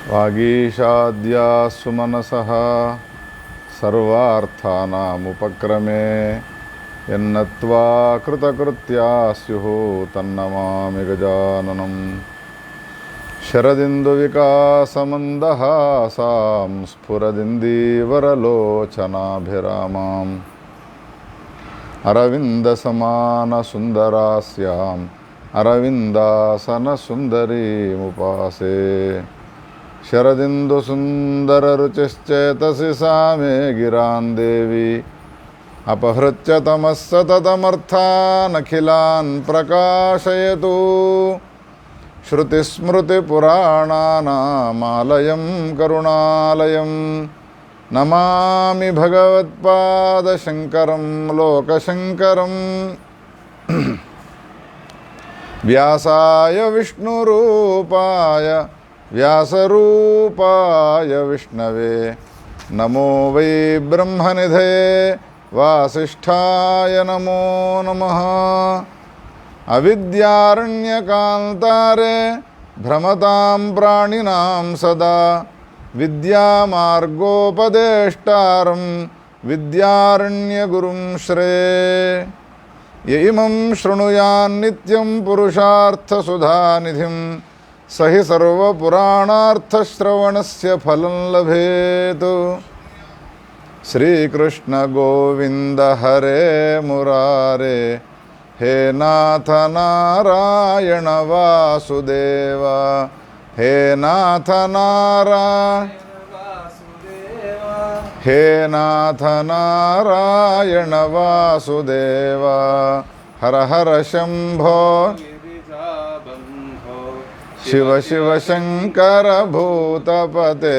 वागीशाद्या सुमनसः सर्वार्थानामुपक्रमे यन्नत्वा कृतकृत्या स्युः तन्नमामि गजाननम्। शरदिन्दुविकासमन्दहासां स्फुरदिन्दीवरलोचनाभिरामाम् अरविन्दसमानसुन्दरास्याम् अरविन्दासनसुन्दरीमुपासे। शरदिन्दुसुन्दररुचिश्चेतसि सा मे गिरां देवी अपहृत्य तमः सततमर्थानखिलान् प्रकाशयतु। श्रुतिस्मृतिपुराणानामालयं करुणालयं नमामि भगवत्पादशङ्करं लोकशङ्करम्। व्यासाय विष्णुरूपाय व्यासरूपाय विष्णवे नमो वै ब्रह्मनिधये वासिष्ठाय नमो नमः। अविद्यारण्यकान्तारे भ्रमतां प्राणिनां सदा विद्यामार्गोपदेष्टारं विद्यारण्यगुरुं श्रेये। य इमं शृणुयान्नित्यं पुरुषार्थसुधानिधिं स हि सर्वपुराणार्थश्रवणस्य फलं लभेत्। श्रीकृष्ण गोविन्द हरे मुरारे हे नाथ नारायण वासुदेव हे नाथ नारायण वासुदेव हर हर शंभो शिव शिव शंकर भूतपते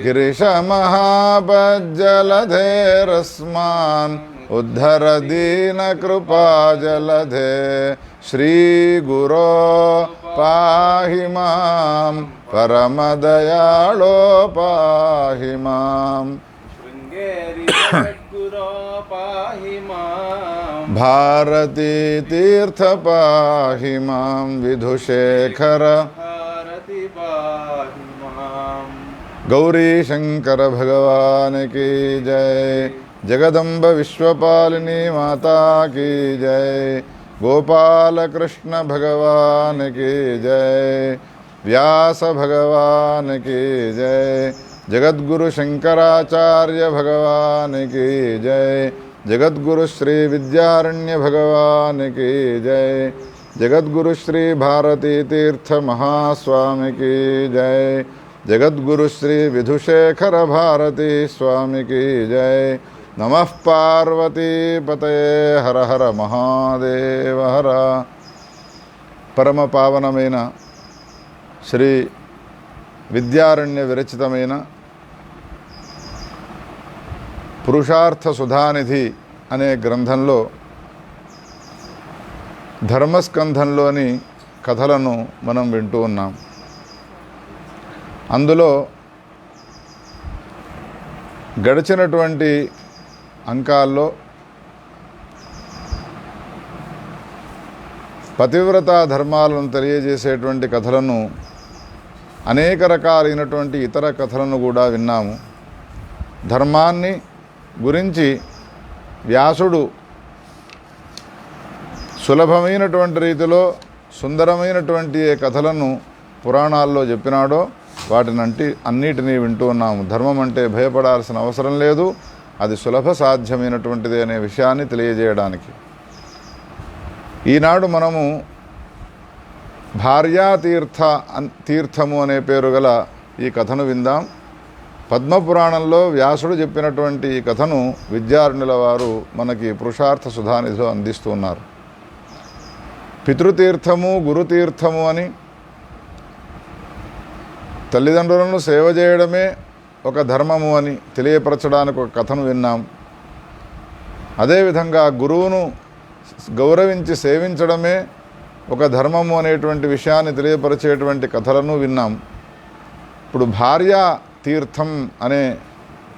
गिरीश महाबज्जलधेरस्मान् उद्धर दीन कृपा जलधे। श्री गुरो पाहि मां परम दयालो पाहि मां। भारती तीर्थ पाहि मां विधुशेखर गौरी शंकर भगवान की जय। जगदम्ब विश्वपालिनी माता की जय। गोपाल कृष्ण भगवान की जय। व्यास भगवान की जय। जगद्गुरु शंकराचार्य भगवान की जय। जगद्गुरु श्री विद्यारण्य भगवान की जय। जगद्गुरु श्री भारती तीर्थ महास्वामी की जय। जगद्गुरु श्री विधुशेखर भारती स्वामी की जय। नमः पार्वती पतये हर हर महादेव हर। परम पावनమైన శ్రీ విద్యారణ్య విరచితమైన పురుషార్థ సుధానిధి అనే గ్రంథంలో ధర్మస్కంధంలోని కథలను మనం వింటూ ఉన్నాం. అందులో గడిచినటువంటి అంకాల్లో పతివ్రతా ధర్మాలను తెలియజేసేటువంటి కథలను అనేక రకాలైనటువంటి ఇతర కథలను కూడా విన్నాము. ధర్మాన్ని గురించి వ్యాసుడు సులభమైనటువంటి రీతిలో సుందరమైనటువంటి ఏ కథలను పురాణాల్లో చెప్పినాడో వాటిని అన్నిటినీ వింటూ ఉన్నాము. ధర్మం అంటే భయపడాల్సిన అవసరం లేదు, అది సులభ సాధ్యమైనటువంటిది అనే విషయాన్ని తెలియజేయడానికి. ఈనాడు మనము భార్యాతీర్థము అనే పేరు గల ఈ కథను విందాం. పద్మపురాణంలో వ్యాసుడు చెప్పినటువంటి ఈ కథను విద్యారణ్యుల వారు మనకి పురుషార్థ సుధానిధిలో అందిస్తున్నారు. పితృతీర్థము గురుతీర్థము అని తల్లిదండ్రులను సేవ చేయడమే ఒక ధర్మము అని తెలియపరచడానికి ఒక కథను విన్నాం. అదేవిధంగా గురువును గౌరవించి సేవించడమే ఒక ధర్మము అనేటువంటి విషయాన్ని తెలియపరిచేటువంటి కథలను విన్నాం. ఇప్పుడు భార్యా తీర్థం అనే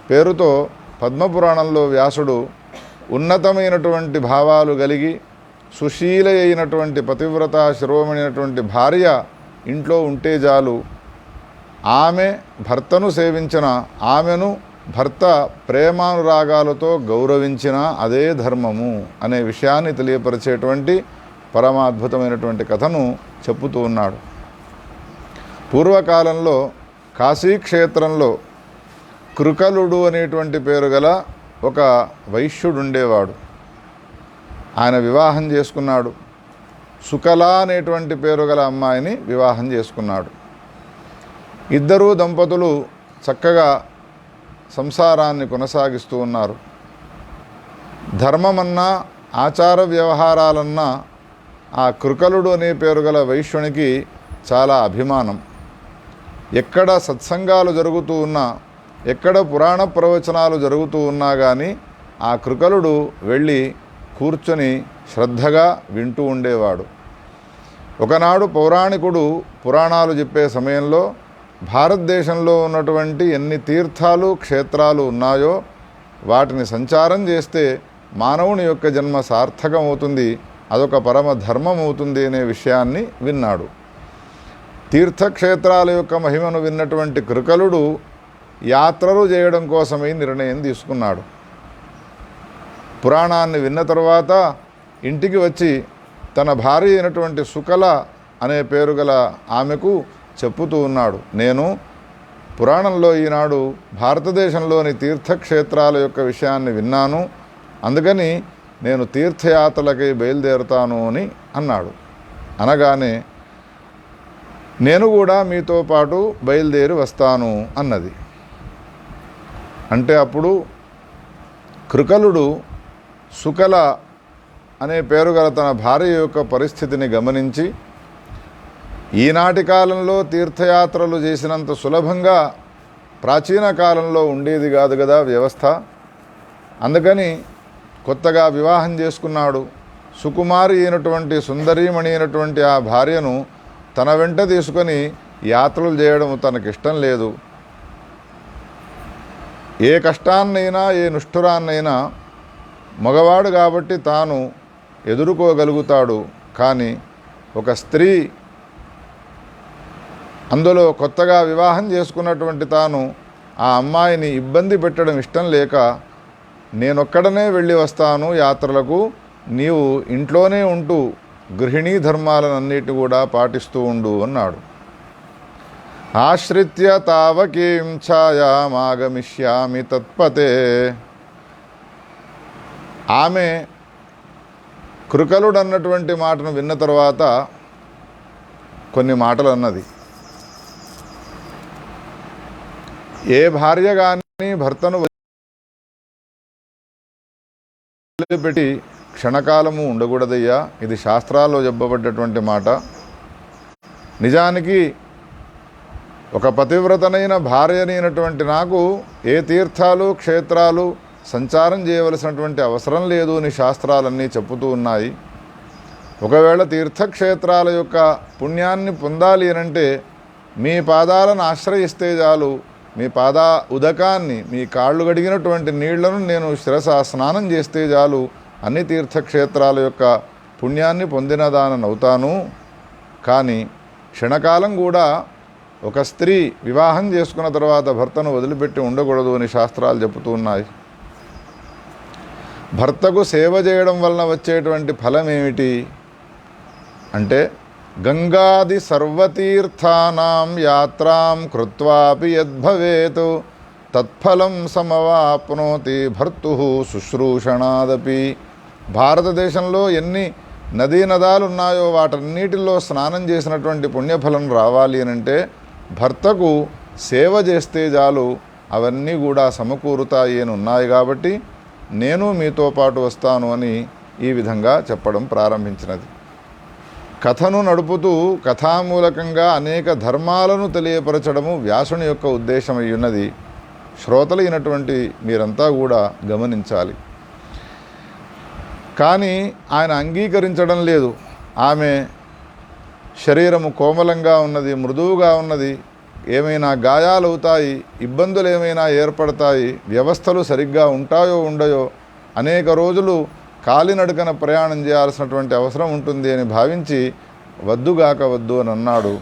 పేరుతో పద్మపురాణంలో వ్యాసుడు ఉన్నతమైనటువంటి భావాలు కలిగి సుశీల అయినటువంటి పతివ్రత శిరోమణి అయినటువంటి భార్య ఇంట్లో ఉంటే చాలు, ఆమె భర్తను సేవించిన, ఆమెను భర్త ప్రేమానురాగాలతో గౌరవించిన అదే ధర్మము అనే విషయాన్ని తెలియపరిచేటువంటి పరమాద్భుతమైనటువంటి కథను చెప్పుతూ ఉన్నాడు. పూర్వకాలంలో కాశీక్షేత్రంలో కృకలుడు అనేటువంటి పేరు గల ఒక వైశ్యుడు ఉండేవాడు. ఆయన వివాహం చేసుకున్నాడు. సుకల అనేటువంటి పేరు గల అమ్మాయిని వివాహం చేసుకున్నాడు. ఇద్దరూ దంపతులు చక్కగా సంసారాన్ని కొనసాగిస్తూ ఉన్నారు. ధర్మమన్నా ఆచార వ్యవహారాలన్నా ఆ కృకలుడు అనే పేరు గల వైశ్యునికి చాలా అభిమానం. ఎక్కడ సత్సంగాలు జరుగుతూ ఉన్నా, ఎక్కడ పురాణ ప్రవచనాలు జరుగుతూ ఉన్నా కానీ ఆ కృకలుడు వెళ్ళి కూర్చొని శ్రద్ధగా వింటూ ఉండేవాడు. ఒకనాడు పౌరాణికుడు పురాణాలు చెప్పే సమయంలో భారతదేశంలో ఉన్నటువంటి ఎన్ని తీర్థాలు క్షేత్రాలు ఉన్నాయో వాటిని సంచారం చేస్తే మానవుని యొక్క జన్మ సార్థకమవుతుంది, అదొక పరమ ధర్మం అవుతుంది అనే విషయాన్ని విన్నాడు. తీర్థక్షేత్రాల యొక్క మహిమను విన్నటువంటి కృకలుడు యాత్రలు చేయడం కోసమై నిర్ణయం తీసుకున్నాడు. పురాణాన్ని విన్న తర్వాత ఇంటికి వచ్చి తన భార్య అయినటువంటి సుకల అనే పేరు గల ఆమెకు చెప్పుతూ ఉన్నాడు, నేను పురాణంలో ఈనాడు భారతదేశంలోని తీర్థక్షేత్రాల యొక్క విషయాన్ని విన్నాను, అందుకని నేను తీర్థయాత్రలకై బయలుదేరుతాను అని అన్నాడు. అనగానే నేను కూడా మీతో పాటు బయలుదేరి వస్తాను అన్నది. అంటే అప్పుడు కృకలుడు సుకల అనే పేరు గల తన భార్య యొక్క పరిస్థితిని గమనించి, ఈనాటి కాలంలో తీర్థయాత్రలు చేసినంత సులభంగా ప్రాచీన కాలంలో ఉండేది కాదు కదా వ్యవస్థ. అందుకని కొత్తగా వివాహం చేసుకున్నాడు. సుకుమారి అయినటువంటి సుందరీమణి అయినటువంటి ఆ భార్యను తన వెంట తీసుకొని యాత్రలు చేయడం తనకిష్టం లేదు. ఏ కష్టాన్నైనా ఏ నిష్ఠురాన్నైనా మగవాడు కాబట్టి తాను ఎదుర్కోగలుగుతాడు. కానీ ఒక స్త్రీ, అందులో కొత్తగా వివాహం చేసుకున్నటువంటి తాను ఆ అమ్మాయిని ఇబ్బంది పెట్టడం ఇష్టం లేక, నేనొక్కడనే వెళ్ళి వస్తాను యాత్రలకు, నీవు ఇంట్లోనే ఉంటూ గృహిణీ ధర్మాలన్నిటిని కూడా పాటిస్తూ ఉండు అన్నాడు. ఆశ్రిత్య తావకీం ఛాయామాగమిష్యామి తత్పతే. ఆమె కృకలుడు అన్నటువంటి మాటను విన్న తర్వాత కొన్ని మాటలు అన్నది. ఏ భార్య కానీ భర్తను వదిలిపెట్టి క్షణకాలము ఉండకూడదయ్యా, ఇది శాస్త్రాల్లో చెప్పబడ్డటువంటి మాట. నిజానికి ఒక పతివ్రతనైన భార్యనైనటువంటి నాకు ఏ తీర్థాలు క్షేత్రాలు సంచారం చేయవలసినటువంటి అవసరం లేదు అని శాస్త్రాలన్నీ చెప్పుతూ ఉన్నాయి. ఒకవేళ తీర్థక్షేత్రాల యొక్క పుణ్యాన్ని పొందాలి అనంటే మీ పాదాలను ఆశ్రయిస్తే చాలు, మీ పాద ఉదకాన్ని, మీ కాళ్ళు గడిగినటువంటి నీళ్లను నేను శిరస స్నానం చేస్తే చాలు అన్ని తీర్థక్షేత్రాల యొక్క పుణ్యాన్ని పొందినదానవుతాను. కానీ క్షణకాలం కూడా ఒక స్త్రీ వివాహం చేసుకున్న తర్వాత భర్తను వదిలిపెట్టి ఉండకూడదు అని శాస్త్రాలు చెబుతూ ఉన్నాయి. భర్తకు సేవ చేయడం వలన వచ్చేటువంటి ఫలం ఏమిటి అంటే, గంగాది సర్వతీర్థానాం యాత్రాం కృత్వాపి యద్భవేత్ తత్ఫలం సమవాప్నోతి భర్తు శుశ్రూషణాదపి. భారతదేశంలో ఎన్ని నదీ నదాలు ఉన్నాయో వాటన్నిటిలో స్నానం చేసినటువంటి పుణ్యఫలం రావాలి అనంటే భర్తకు సేవ చేస్తే చాలు, అవన్నీ కూడా సమకూరుతాయి అని ఉన్నాయి. కాబట్టి నేను మీతో పాటు వస్తాను అని ఈ విధంగా చెప్పడం ప్రారంభించినది. కథను నడుపుతూ కథామూలకంగా అనేక ధర్మాలను తెలియపరచడము వ్యాసుని యొక్క ఉద్దేశమై ఉన్నది. శ్రోతలైనటువంటి మీరంతా కూడా గమనించాలి. కానీ ఆయన అంగీకరించడం లేదు. ఆమె శరీరము కోమలంగా ఉన్నది, మృదువుగా ఉన్నది, ఏమైనా గాయాలు అవుతాయి, ఇబ్బందులు ఏమైనా ఏర్పడతాయి, వ్యవస్థలు సరిగ్గా ఉంటాయో ఉండయో, అనేక రోజులు కాలినడకన ప్రయాణం చేయాల్సినటువంటి అవసరం ఉంటుంది అని భావించి వద్దుగాక వద్దు అని అన్నాడు.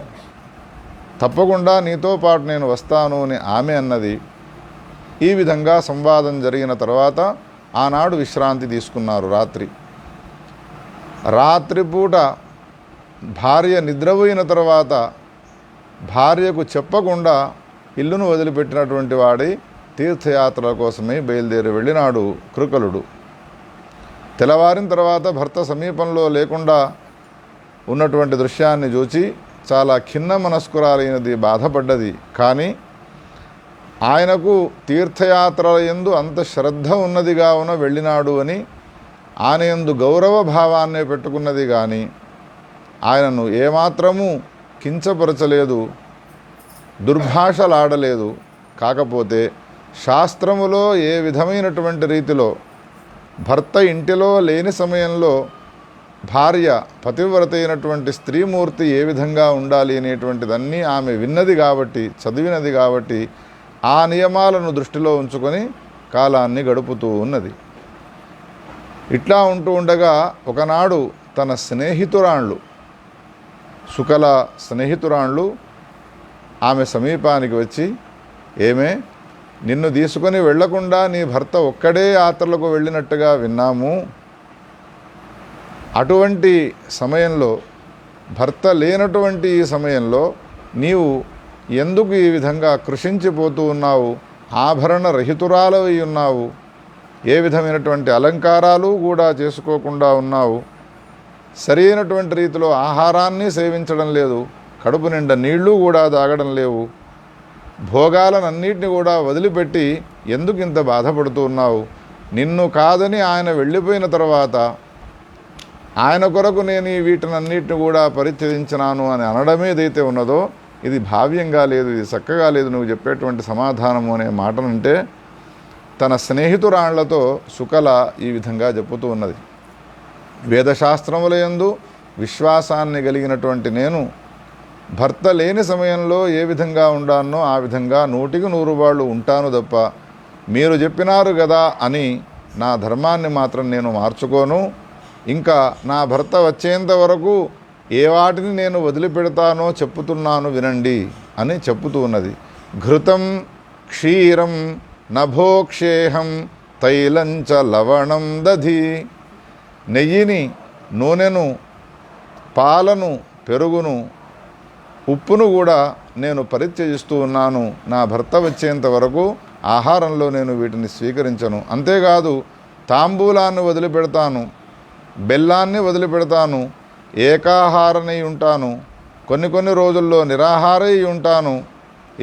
తప్పకుండా నీతో పాటు నేను వస్తాను అని ఆమె అన్నది. ఈ విధంగా సంవాదం జరిగిన తర్వాత ఆనాడు విశ్రాంతి తీసుకున్నారు. రాత్రిపూట భార్య నిద్రపోయిన తర్వాత భార్యకు చెప్పకుండా ఇల్లును వదిలిపెట్టినటువంటి వాడి తీర్థయాత్రల కోసమే బయలుదేరి వెళ్ళినాడు కృకలుడు. తెల్లవారిన తర్వాత భర్త సమీపంలో లేకుండా ఉన్నటువంటి దృశ్యాన్ని చూచి చాలా ఖిన్న మనస్కురాలైనది, బాధపడ్డది. కానీ ఆయనకు తీర్థయాత్రల యందు అంత శ్రద్ధ ఉన్నది కావున వెళ్ళినాడు అని ఆయన యందు గౌరవ భావాన్నే పెట్టుకున్నది. కానీ ఆయనను ఏమాత్రము కించపరచలేదు, దుర్భాషలాడలేదు. కాకపోతే శాస్త్రములో ఏ విధమైనటువంటి రీతిలో భర్త ఇంటిలో లేని సమయంలో భార్య పతివ్రత అయినటువంటి స్త్రీమూర్తి ఏ విధంగా ఉండాలి అనేటువంటిదన్నీ ఆమె విన్నది కాబట్టి, చదివినది కాబట్టి ఆ నియమాలను దృష్టిలో ఉంచుకొని కాలాన్ని గడుపుతూ ఉన్నది. ఇట్లా ఉంటూ ఉండగా ఒకనాడు తన స్నేహితురాళ్ళు, సుకల స్నేహితురాళ్ళు ఆమె సమీపానికి వచ్చి, ఏమే, నిన్ను తీసుకొని వెళ్లకుండా నీ భర్త ఒక్కడే యాత్రలకు వెళ్ళినట్టుగా విన్నాము. అటువంటి సమయంలో, భర్త లేనటువంటి ఈ సమయంలో నీవు ఎందుకు ఈ విధంగా కృషించిపోతూ ఉన్నావు? ఆభరణ రహితురాలవై ఉన్నావు. ఏ విధమైనటువంటి అలంకారాలు కూడా చేసుకోకుండా ఉన్నావు. సరైనటువంటి రీతిలో ఆహారాన్ని సేవించడం లేదు. కడుపు నిండా నీళ్లు కూడా తాగడం లేవు. భోగాలనన్నిటిని కూడా వదిలిపెట్టి ఎందుకు ఇంత బాధపడుతూ ఉన్నావు? నిన్ను కాదని ఆయన వెళ్ళిపోయిన తర్వాత ఆయన కొరకు నేను ఈ వీటినన్నిటిని కూడా పరిత్యజించినాను అని అనడమే ఏదైతే ఉన్నదో ఇది భావ్యంగా లేదు, ఇది చక్కగా లేదు నువ్వు చెప్పేటువంటి సమాధానము అనే మాటనంటే తన స్నేహితురాళ్లతో సుకల ఈ విధంగా చెప్పుతూ ఉన్నది. వేదశాస్త్రముల యందు విశ్వాసాన్ని కలిగినటువంటి నేను భర్త లేని సమయంలో ఏ విధంగా ఉండానో ఆ విధంగా 100కి 100 వాళ్ళు ఉంటాను తప్ప మీరు చెప్పినారు కదా అని నా ధర్మాన్ని మాత్రం నేను మార్చుకోను. ఇంకా నా భర్త వచ్చేంత వరకు ఏ వాటిని నేను వదిలిపెడతానో చెప్పుతున్నాను వినండి అని చెప్పుతూ ఉన్నది. ఘృతం క్షీరం నభోక్షేహం తైలంచ లవణం దధి. నెయ్యిని, నూనెను, పాలను, పెరుగును, ఉప్పును కూడా నేను పరిత్యజిస్తూ ఉన్నాను. నా భర్త వచ్చేంత వరకు ఆహారంలో నేను వీటిని స్వీకరించను. అంతేకాదు తాంబూలాన్ని వదిలిపెడతాను, బెల్లాన్ని వదిలిపెడతాను, ఏకాహారనై ఉంటాను, కొన్ని రోజుల్లో నిరాహారై ఉంటాను,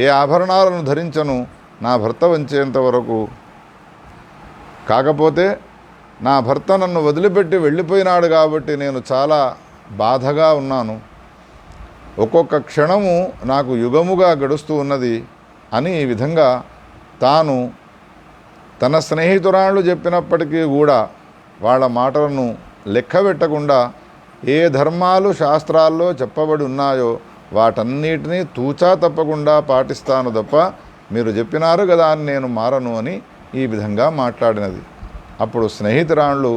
ఏ ఆభరణాలను ధరించను నా భర్త వచ్చేంత వరకు. కాకపోతే నా భర్త నన్ను వదిలిపెట్టి వెళ్ళిపోయినాడు కాబట్టి నేను చాలా బాధగా ఉన్నాను. ఒక్కొక్క క్షణము నాకు యుగముగా గడుస్తూ ఉన్నది అని ఈ విధంగా తాను తన స్నేహితురాళ్ళు చెప్పినప్పటికీ కూడా వాళ్ళ మాటలను లెక్క పెట్టకుండా ఏ ధర్మాలు శాస్త్రాల్లో చెప్పబడి ఉన్నాయో వాటన్నిటినీ తూచా తప్పకుండా పాటిస్తాను తప్ప మీరు చెప్పినారు కదా అని నేను మారను అని ఈ విధంగా మాట్లాడినది. అప్పుడు స్నేహితురాళ్ళు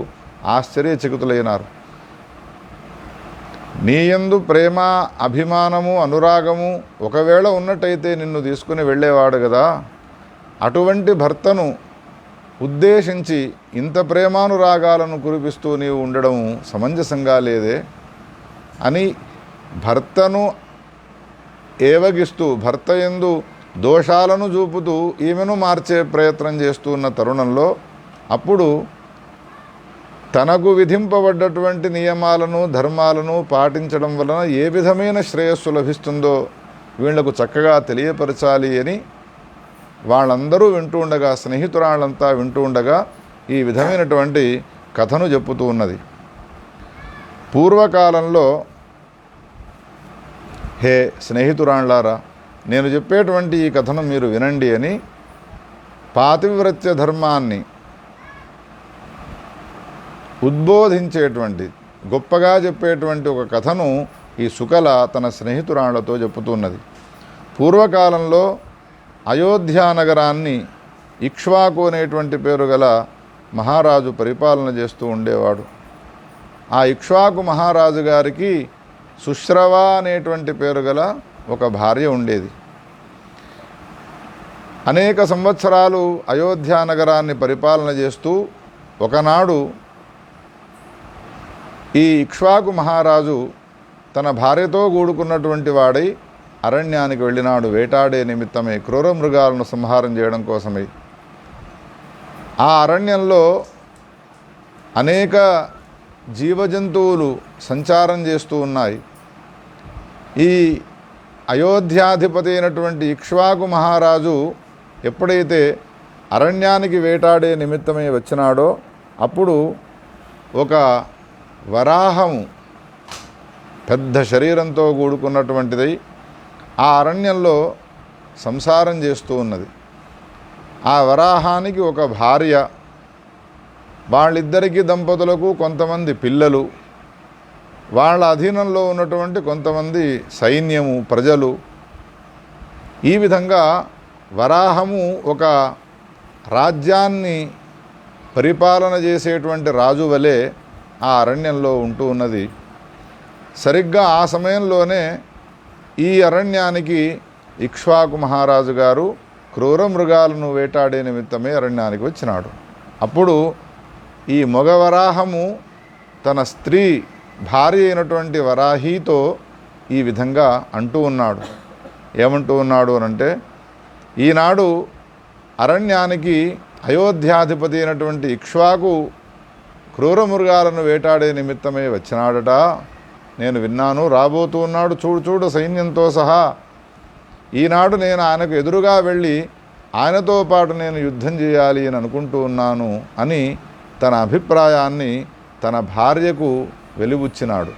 ఆశ్చర్యచకితులైనారు. నీయందు ప్రేమ, అభిమానము, అనురాగము ఒకవేళ ఉన్నట్టయితే నిన్ను తీసుకుని వెళ్ళేవాడు కదా. అటువంటి భర్తను ఉద్దేశించి ఇంత ప్రేమానురాగాలను కురిపిస్తూ నీవు ఉండడం సమంజసంగా లేదే అని భర్తను ఏవగిస్తూ, భర్త యందు దోషాలను చూపుతూ ఈమెను మార్చే ప్రయత్నం చేస్తూ ఉన్న తరుణంలో అప్పుడు తనకు విధింపబడ్డటువంటి నియమాలను, ధర్మాలను పాటించడం వలన ఏ విధమైన శ్రేయస్సు లభిస్తుందో వీళ్లకు చక్కగా తెలియపరచాలి అని వాళ్ళందరూ వింటూ ఉండగా, స్నేహితురాళ్ళంతా వింటూ ఉండగా ఈ విధమైనటువంటి కథను చెప్పుతూ ఉన్నది. పూర్వకాలంలో, హే స్నేహితురాళ్ళారా, నేను చెప్పేటువంటి ఈ కథను మీరు వినండి అని పాతివ్రత్య ధర్మాన్ని ఉద్బోధించేటువంటి, గొప్పగా చెప్పేటువంటి ఒక కథను ఈ సుకల తన స్నేహితురాళ్లతో చెప్పుతున్నది. పూర్వకాలంలో అయోధ్యా నగరాన్ని ఇక్ష్వాకు అనేటువంటి పేరు గల మహారాజు పరిపాలన చేస్తూ ఉండేవాడు. ఆ ఇక్ష్వాకు మహారాజు గారికి సుశ్రవ అనేటువంటి పేరు గల ఒక భార్య ఉండేది. అనేక సంవత్సరాలు అయోధ్య నగరాన్ని పరిపాలన చేస్తూ ఒకనాడు ఈ ఇక్ష్వాకు మహారాజు తన భార్యతో కూడుకున్నటువంటి వాడై అరణ్యానికి వెళ్ళినాడు. వేటాడే నిమిత్తమై, క్రూర మృగాలను సంహారం చేయడం కోసమై. ఆ అరణ్యంలో అనేక జీవజంతువులు సంచారం చేస్తూ ఉన్నాయి. ఈ అయోధ్యాధిపతి అయినటువంటి ఇక్ష్వాకు మహారాజు ఎప్పుడైతే అరణ్యానికి వేటాడే నిమిత్తమై వచ్చినాడో అప్పుడు ఒక వరాహము పెద్ద శరీరంతో కూడుకున్నటువంటిది ఆ అరణ్యంలో సంసారం చేస్తూ ఉన్నది. ఆ వరాహానికి ఒక భార్య, వాళ్ళిద్దరికీ దంపతులకు కొంతమంది పిల్లలు, వాళ్ళ అధీనంలో ఉన్నటువంటి కొంతమంది సైన్యము, ప్రజలు. ఈ విధంగా వరాహము ఒక రాజ్యాన్ని పరిపాలన చేసేటువంటి రాజు వలె ఆ అరణ్యంలో ఉంటూ ఉన్నది. సరిగ్గా ఆ సమయంలోనే ఈ అరణ్యానికి ఇక్ష్వాకు మహారాజు గారు క్రూర మృగాలను వేటాడే నిమిత్తమే అరణ్యానికి వచ్చినాడు. అప్పుడు ఈ మగవరాహము తన స్త్రీ భార్య అయినటువంటి వరాహితో ఈ విధంగా అంటూ ఉన్నాడు. ఏమంటూ ఉన్నాడు అనంటే, ఈనాడు అరణ్యానికి అయోధ్యాధిపతి అయినటువంటి ఇక్ష్వాకు క్రూర మృగాలను వేటాడే నిమిత్తమే వచ్చినాడట. నేను విన్నాను, రాబోతూ ఉన్నాడు, చూడు సైన్యంతో సహా. ఈనాడు నేను ఆయనకు ఎదురుగా వెళ్ళి ఆయనతో పాటు నేను యుద్ధం చేయాలి అని అనుకుంటూ ఉన్నాను అని తన అభిప్రాయాన్ని తన భార్యకు వెలిబుచ్చినాడు.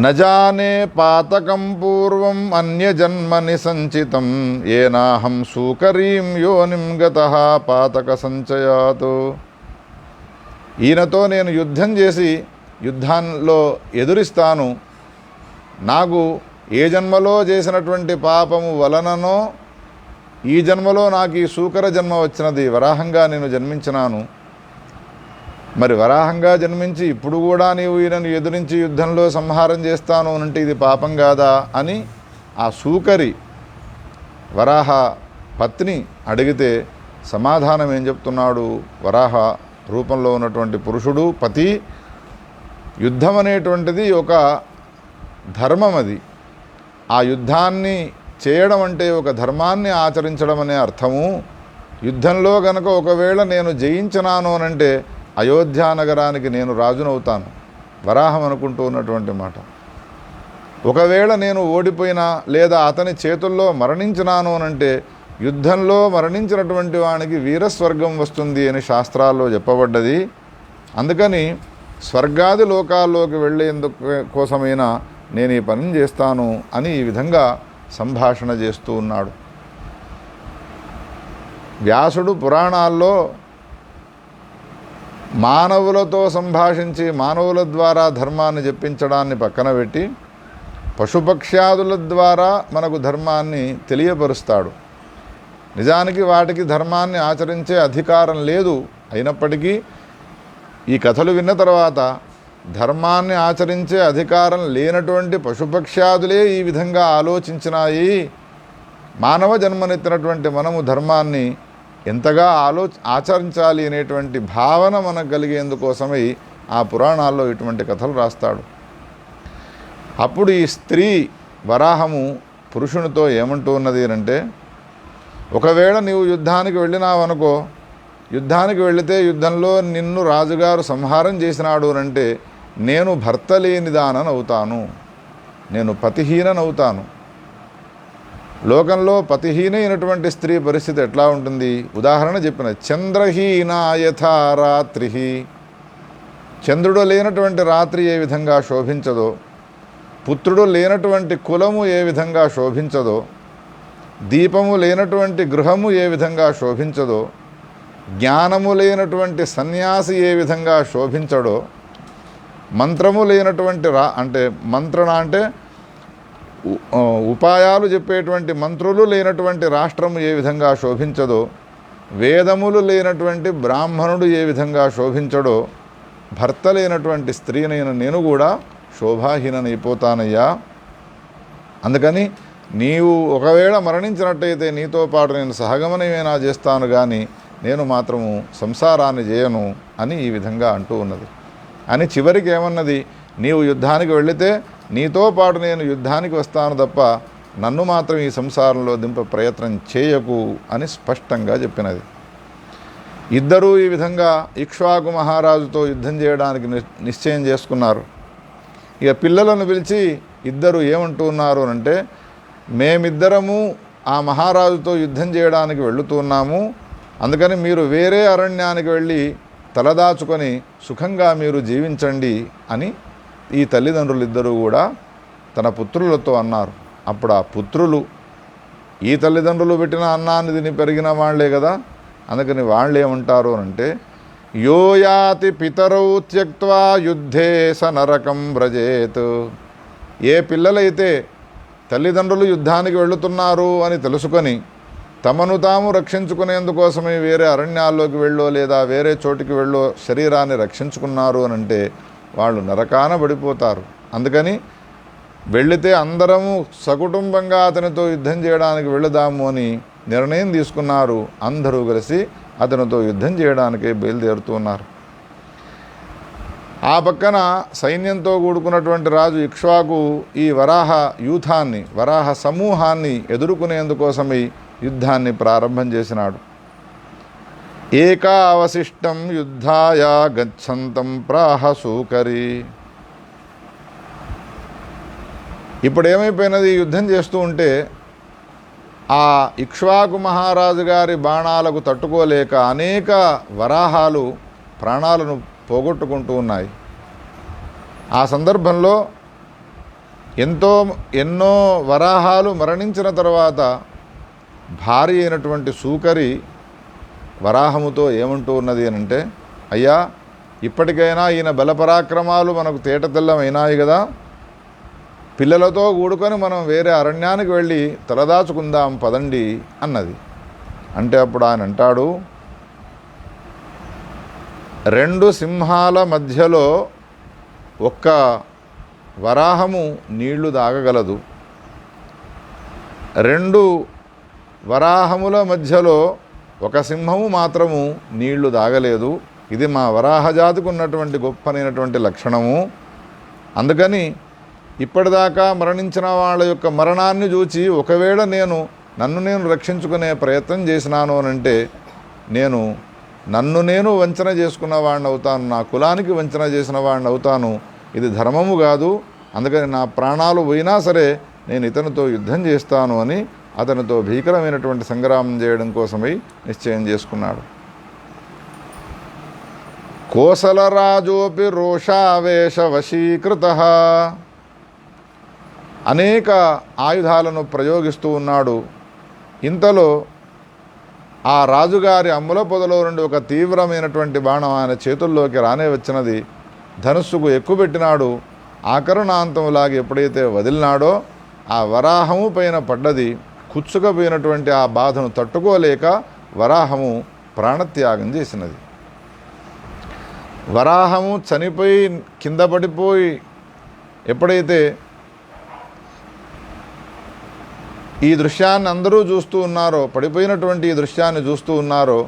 నజానే పాతకం పూర్వం అన్యజన్మని సంచితం ఏనాహం సూకరీం యోనిం గతః పాతక సంచయాత్. ఈయనతో నేను యుద్ధం చేసి యుద్ధంలో ఎదురిస్తాను. నాకు ఏ జన్మలో చేసినటువంటి పాపము వలననో ఈ జన్మలో నాకు ఈ సూకర జన్మ వచ్చినది. వరాహంగా నేను జన్మించినాను. మరి వరాహంగా జన్మించి ఇప్పుడు కూడా నీవు ఈయనను ఎదురించి యుద్ధంలో సంహారం చేస్తాను అంటే ఇది పాపం కాదా అని ఆ సూకరి వరాహ పత్ని అడిగితే సమాధానం ఏం చెప్తున్నాడు? వరాహ రూపంలో ఉన్నటువంటి పురుషుడు, పతి, యుద్ధం అనేటువంటిది ఒక ధర్మం. అది ఆ యుద్ధాన్ని చేయడం అంటే ఒక ధర్మాన్ని ఆచరించడం అనే అర్థము. యుద్ధంలో గనక ఒకవేళ నేను జయించినాను అనంటే అయోధ్యా నగరానికి నేను రాజునవుతాను. వరాహం అనుకుంటూ ఉన్నటువంటి మాట. ఒకవేళ నేను ఓడిపోయినా లేదా అతని చేతుల్లో మరణించినాను అనంటే యుద్ధంలో మరణించినటువంటి వానికి వీరస్వర్గం వస్తుంది అని శాస్త్రాల్లో చెప్పబడ్డది. అందుకని స్వర్గాది లోకాల్లోకి వెళ్ళేందుకు కోసమైనా నేను ఈ పని చేస్తాను అని ఈ విధంగా సంభాషణ చేస్తూ ఉన్నాడు. వ్యాసుడు పురాణాల్లో మానవులతో సంభాషించి మానవుల ద్వారా ధర్మాన్ని చెప్పించడాన్ని పక్కన పెట్టి పశుపక్ష్యాదుల ద్వారా మనకు ధర్మాన్ని తెలియపరుస్తాడు. నిజానికి వాటికి ధర్మాన్ని ఆచరించే అధికారం లేదు. అయినప్పటికీ ఈ కథలు విన్న తర్వాత ధర్మాన్ని ఆచరించే అధికారం లేనటువంటి పశుపక్ష్యాదులే ఈ విధంగా ఆలోచించినాయి. మానవ జన్మనెత్తినటువంటి మనము ధర్మాన్ని ఎంతగా ఆచరించాలి అనేటువంటి భావన మనకు కలిగేందుకోసమై ఆ పురాణాల్లో ఇటువంటి కథలు రాస్తాడు. అప్పుడు ఈ స్త్రీ వరాహము పురుషునితో ఏమంటూ ఉన్నది అంటే, ఒకవేళ నీవు యుద్ధానికి వెళ్ళినావనుకో, యుద్ధానికి వెళితే యుద్ధంలో నిన్ను రాజుగారు సంహారం చేసినాడు అంటే నేను భర్త లేనిదానవుతాను, నేను పతిహీననవుతాను. లోకంలో పతిహీనైనటువంటి స్త్రీ పరిస్థితి ఎట్లా ఉంటుంది? ఉదాహరణ చెప్పిన, చంద్రహీనా యథా రాత్రి. చంద్రుడు లేనటువంటి రాత్రి ఏ విధంగా శోభించదో, పుత్రుడు లేనటువంటి కులము ఏ విధంగా శోభించదో, దీపము లేనటువంటి గృహము ఏ విధంగా శోభించదో, జ్ఞానము లేనటువంటి సన్యాసి ఏ విధంగా శోభించడో, మంత్రము లేనటువంటి మంత్రణ అంటే ఉపాయాలు చెప్పేటువంటి మంత్రులు లేనటువంటి రాష్ట్రము ఏ విధంగా శోభించదో, వేదములు లేనటువంటి బ్రాహ్మణుడు ఏ విధంగా శోభించడో, భర్త లేనటువంటి స్త్రీనైన నేను కూడా శోభాహీననైపోతానయ్యా అందుకని నీవు ఒకవేళ మరణించినట్టయితే నీతో పాటు నేను సహగమనమేనా చేస్తాను కానీ నేను మాత్రము సంసారాన్ని చేయను అని ఈ విధంగా అంటూ ఉన్నది. అని చివరికి ఏమన్నది, నీవు యుద్ధానికి వెళితే నీతో పాటు నేను యుద్ధానికి వస్తాను తప్ప నన్ను మాత్రం ఈ సంసారంలో దింప ప్రయత్నం చేయకు అని స్పష్టంగా చెప్పినది. ఇద్దరూ ఈ విధంగా ఇక్ష్వాకు మహారాజుతో యుద్ధం చేయడానికి నిశ్చయం చేసుకున్నారు. ఇక పిల్లలను పిలిచి ఇద్దరు ఏమంటూ ఉన్నారు అంటే, మేమిద్దరము ఆ మహారాజుతో యుద్ధం చేయడానికి వెళుతున్నాము, అందుకని మీరు వేరే అరణ్యానికి వెళ్ళి తలదాచుకొని సుఖంగా మీరు జీవించండి అని ఈ తల్లిదండ్రులిద్దరూ కూడా తన పుత్రులతో అన్నారు. అప్పుడు ఆ పుత్రులు ఈ తల్లిదండ్రులు పెట్టిన అన్నాన్ని తిని పెరిగిన వాళ్లే కదా, అందుకని వాళ్ళు ఏమంటారు అంటే, యోయాతి పితరౌ త్యక్త్వా యుద్ధే స నరకం వ్రజేత్. ఏ పిల్లలైతే తల్లిదండ్రులు యుద్ధానికి వెళుతున్నారు అని తెలుసుకొని తమను తాము రక్షించుకునేందుకోసమే వేరే అరణ్యాల్లోకి వెళ్ళో లేదా వేరే చోటికి వెళ్ళో శరీరాన్ని రక్షించుకున్నారు అని అంటే వాళ్ళు నరకాన పడిపోతారు. అందుకని వెళితే అందరము సకుటుంబంగా అతనితో యుద్ధం చేయడానికి వెళదాము అని నిర్ణయం తీసుకున్నారు. అందరూ కలిసి అతనితో యుద్ధం చేయడానికి బయలుదేరుతున్నారు. ఆ పక్కన సైన్యంతో కూడుకున్నటువంటి రాజు ఇక్ష్వాకు ఈ వరాహ యూథాన్ని, వరాహ సమూహాన్ని ఎదుర్కొనేందుకోసమై యుద్ధాన్ని ప్రారంభం చేసినాడు. ఏకా అవశిష్టం యుద్ధాయ గచ్చంతం ప్రాహ సూకరి. ఇప్పుడు ఏమైపోయినది, యుద్ధం చేస్తూ ఉంటే ఆ ఇక్ష్వాకు మహారాజు గారి బాణాలకు తట్టుకోలేక అనేక వరాహాలు ప్రాణాలను పోగొట్టుకుంటూ ఉన్నాయి. ఆ సందర్భంలో ఎన్నో వరాహాలు మరణించిన తర్వాత భార్య అయినటువంటి సూకరి వరాహముతో ఏమంటూ ఉన్నది అని అంటే, అయ్యా ఇప్పటికైనా ఈయన బలపరాక్రమాలు మనకు తేటతెల్లమైనాయి కదా, పిల్లలతో కూడుకొని మనం వేరే అరణ్యానికి వెళ్ళి తలదాచుకుందాం పదండి అన్నది. అంటే అప్పుడు ఆయన అంటాడు, 2 సింహాల మధ్యలో ఒక్క వరాహము నీళ్లు దాగగలదు, 2 వరాహముల మధ్యలో ఒక సింహము మాత్రము నీళ్లు దాగలేదు. ఇది మా వరాహజాతికి ఉన్నటువంటి గొప్పనైనటువంటి లక్షణము. అందుకని ఇప్పటిదాకా మరణించిన వాళ్ళ యొక్క మరణాన్ని చూచి ఒకవేళ నన్ను నేను రక్షించుకునే ప్రయత్నం చేసినాను అనంటే నన్ను నేను వంచన చేసుకున్న వాడిని అవుతాను, నా కులానికి వంచన చేసిన వాడిని అవుతాను. ఇది ధర్మము కాదు. అందుకని నా ప్రాణాలు పోయినా సరే నేను ఇతనితో యుద్ధం చేస్తాను అని అతనితో భీకరమైనటువంటి సంగ్రామం చేయడం కోసమై నిశ్చయం చేసుకున్నాడు. కోసలరాజోపి రోషావేశ వశీకృతః. అనేక ఆయుధాలను ప్రయోగిస్తూ ఉన్నాడు. ఇంతలో ఆ రాజుగారి అమ్ముల పొదలో నుండి ఒక తీవ్రమైనటువంటి బాణం ఆయన చేతుల్లోకి రానే వచ్చినది. ధనుస్సుకు ఎక్కుపెట్టినాడు. ఆకరుణాంతములాగా ఎప్పుడైతే వదిలినాడో ఆ వరాహము పైన పడ్డది. కుచ్చుకపోయినటువంటి ఆ బాధను తట్టుకోలేక వరాహము ప్రాణత్యాగం చేసినది. వరాహము చనిపోయి కింద పడిపోయి ఎప్పుడైతే ఈ దృశ్యాన్ని అందరూ చూస్తూ ఉన్నారో, పడిపోయినటువంటి ఈ దృశ్యాన్ని చూస్తూ ఉన్నారో,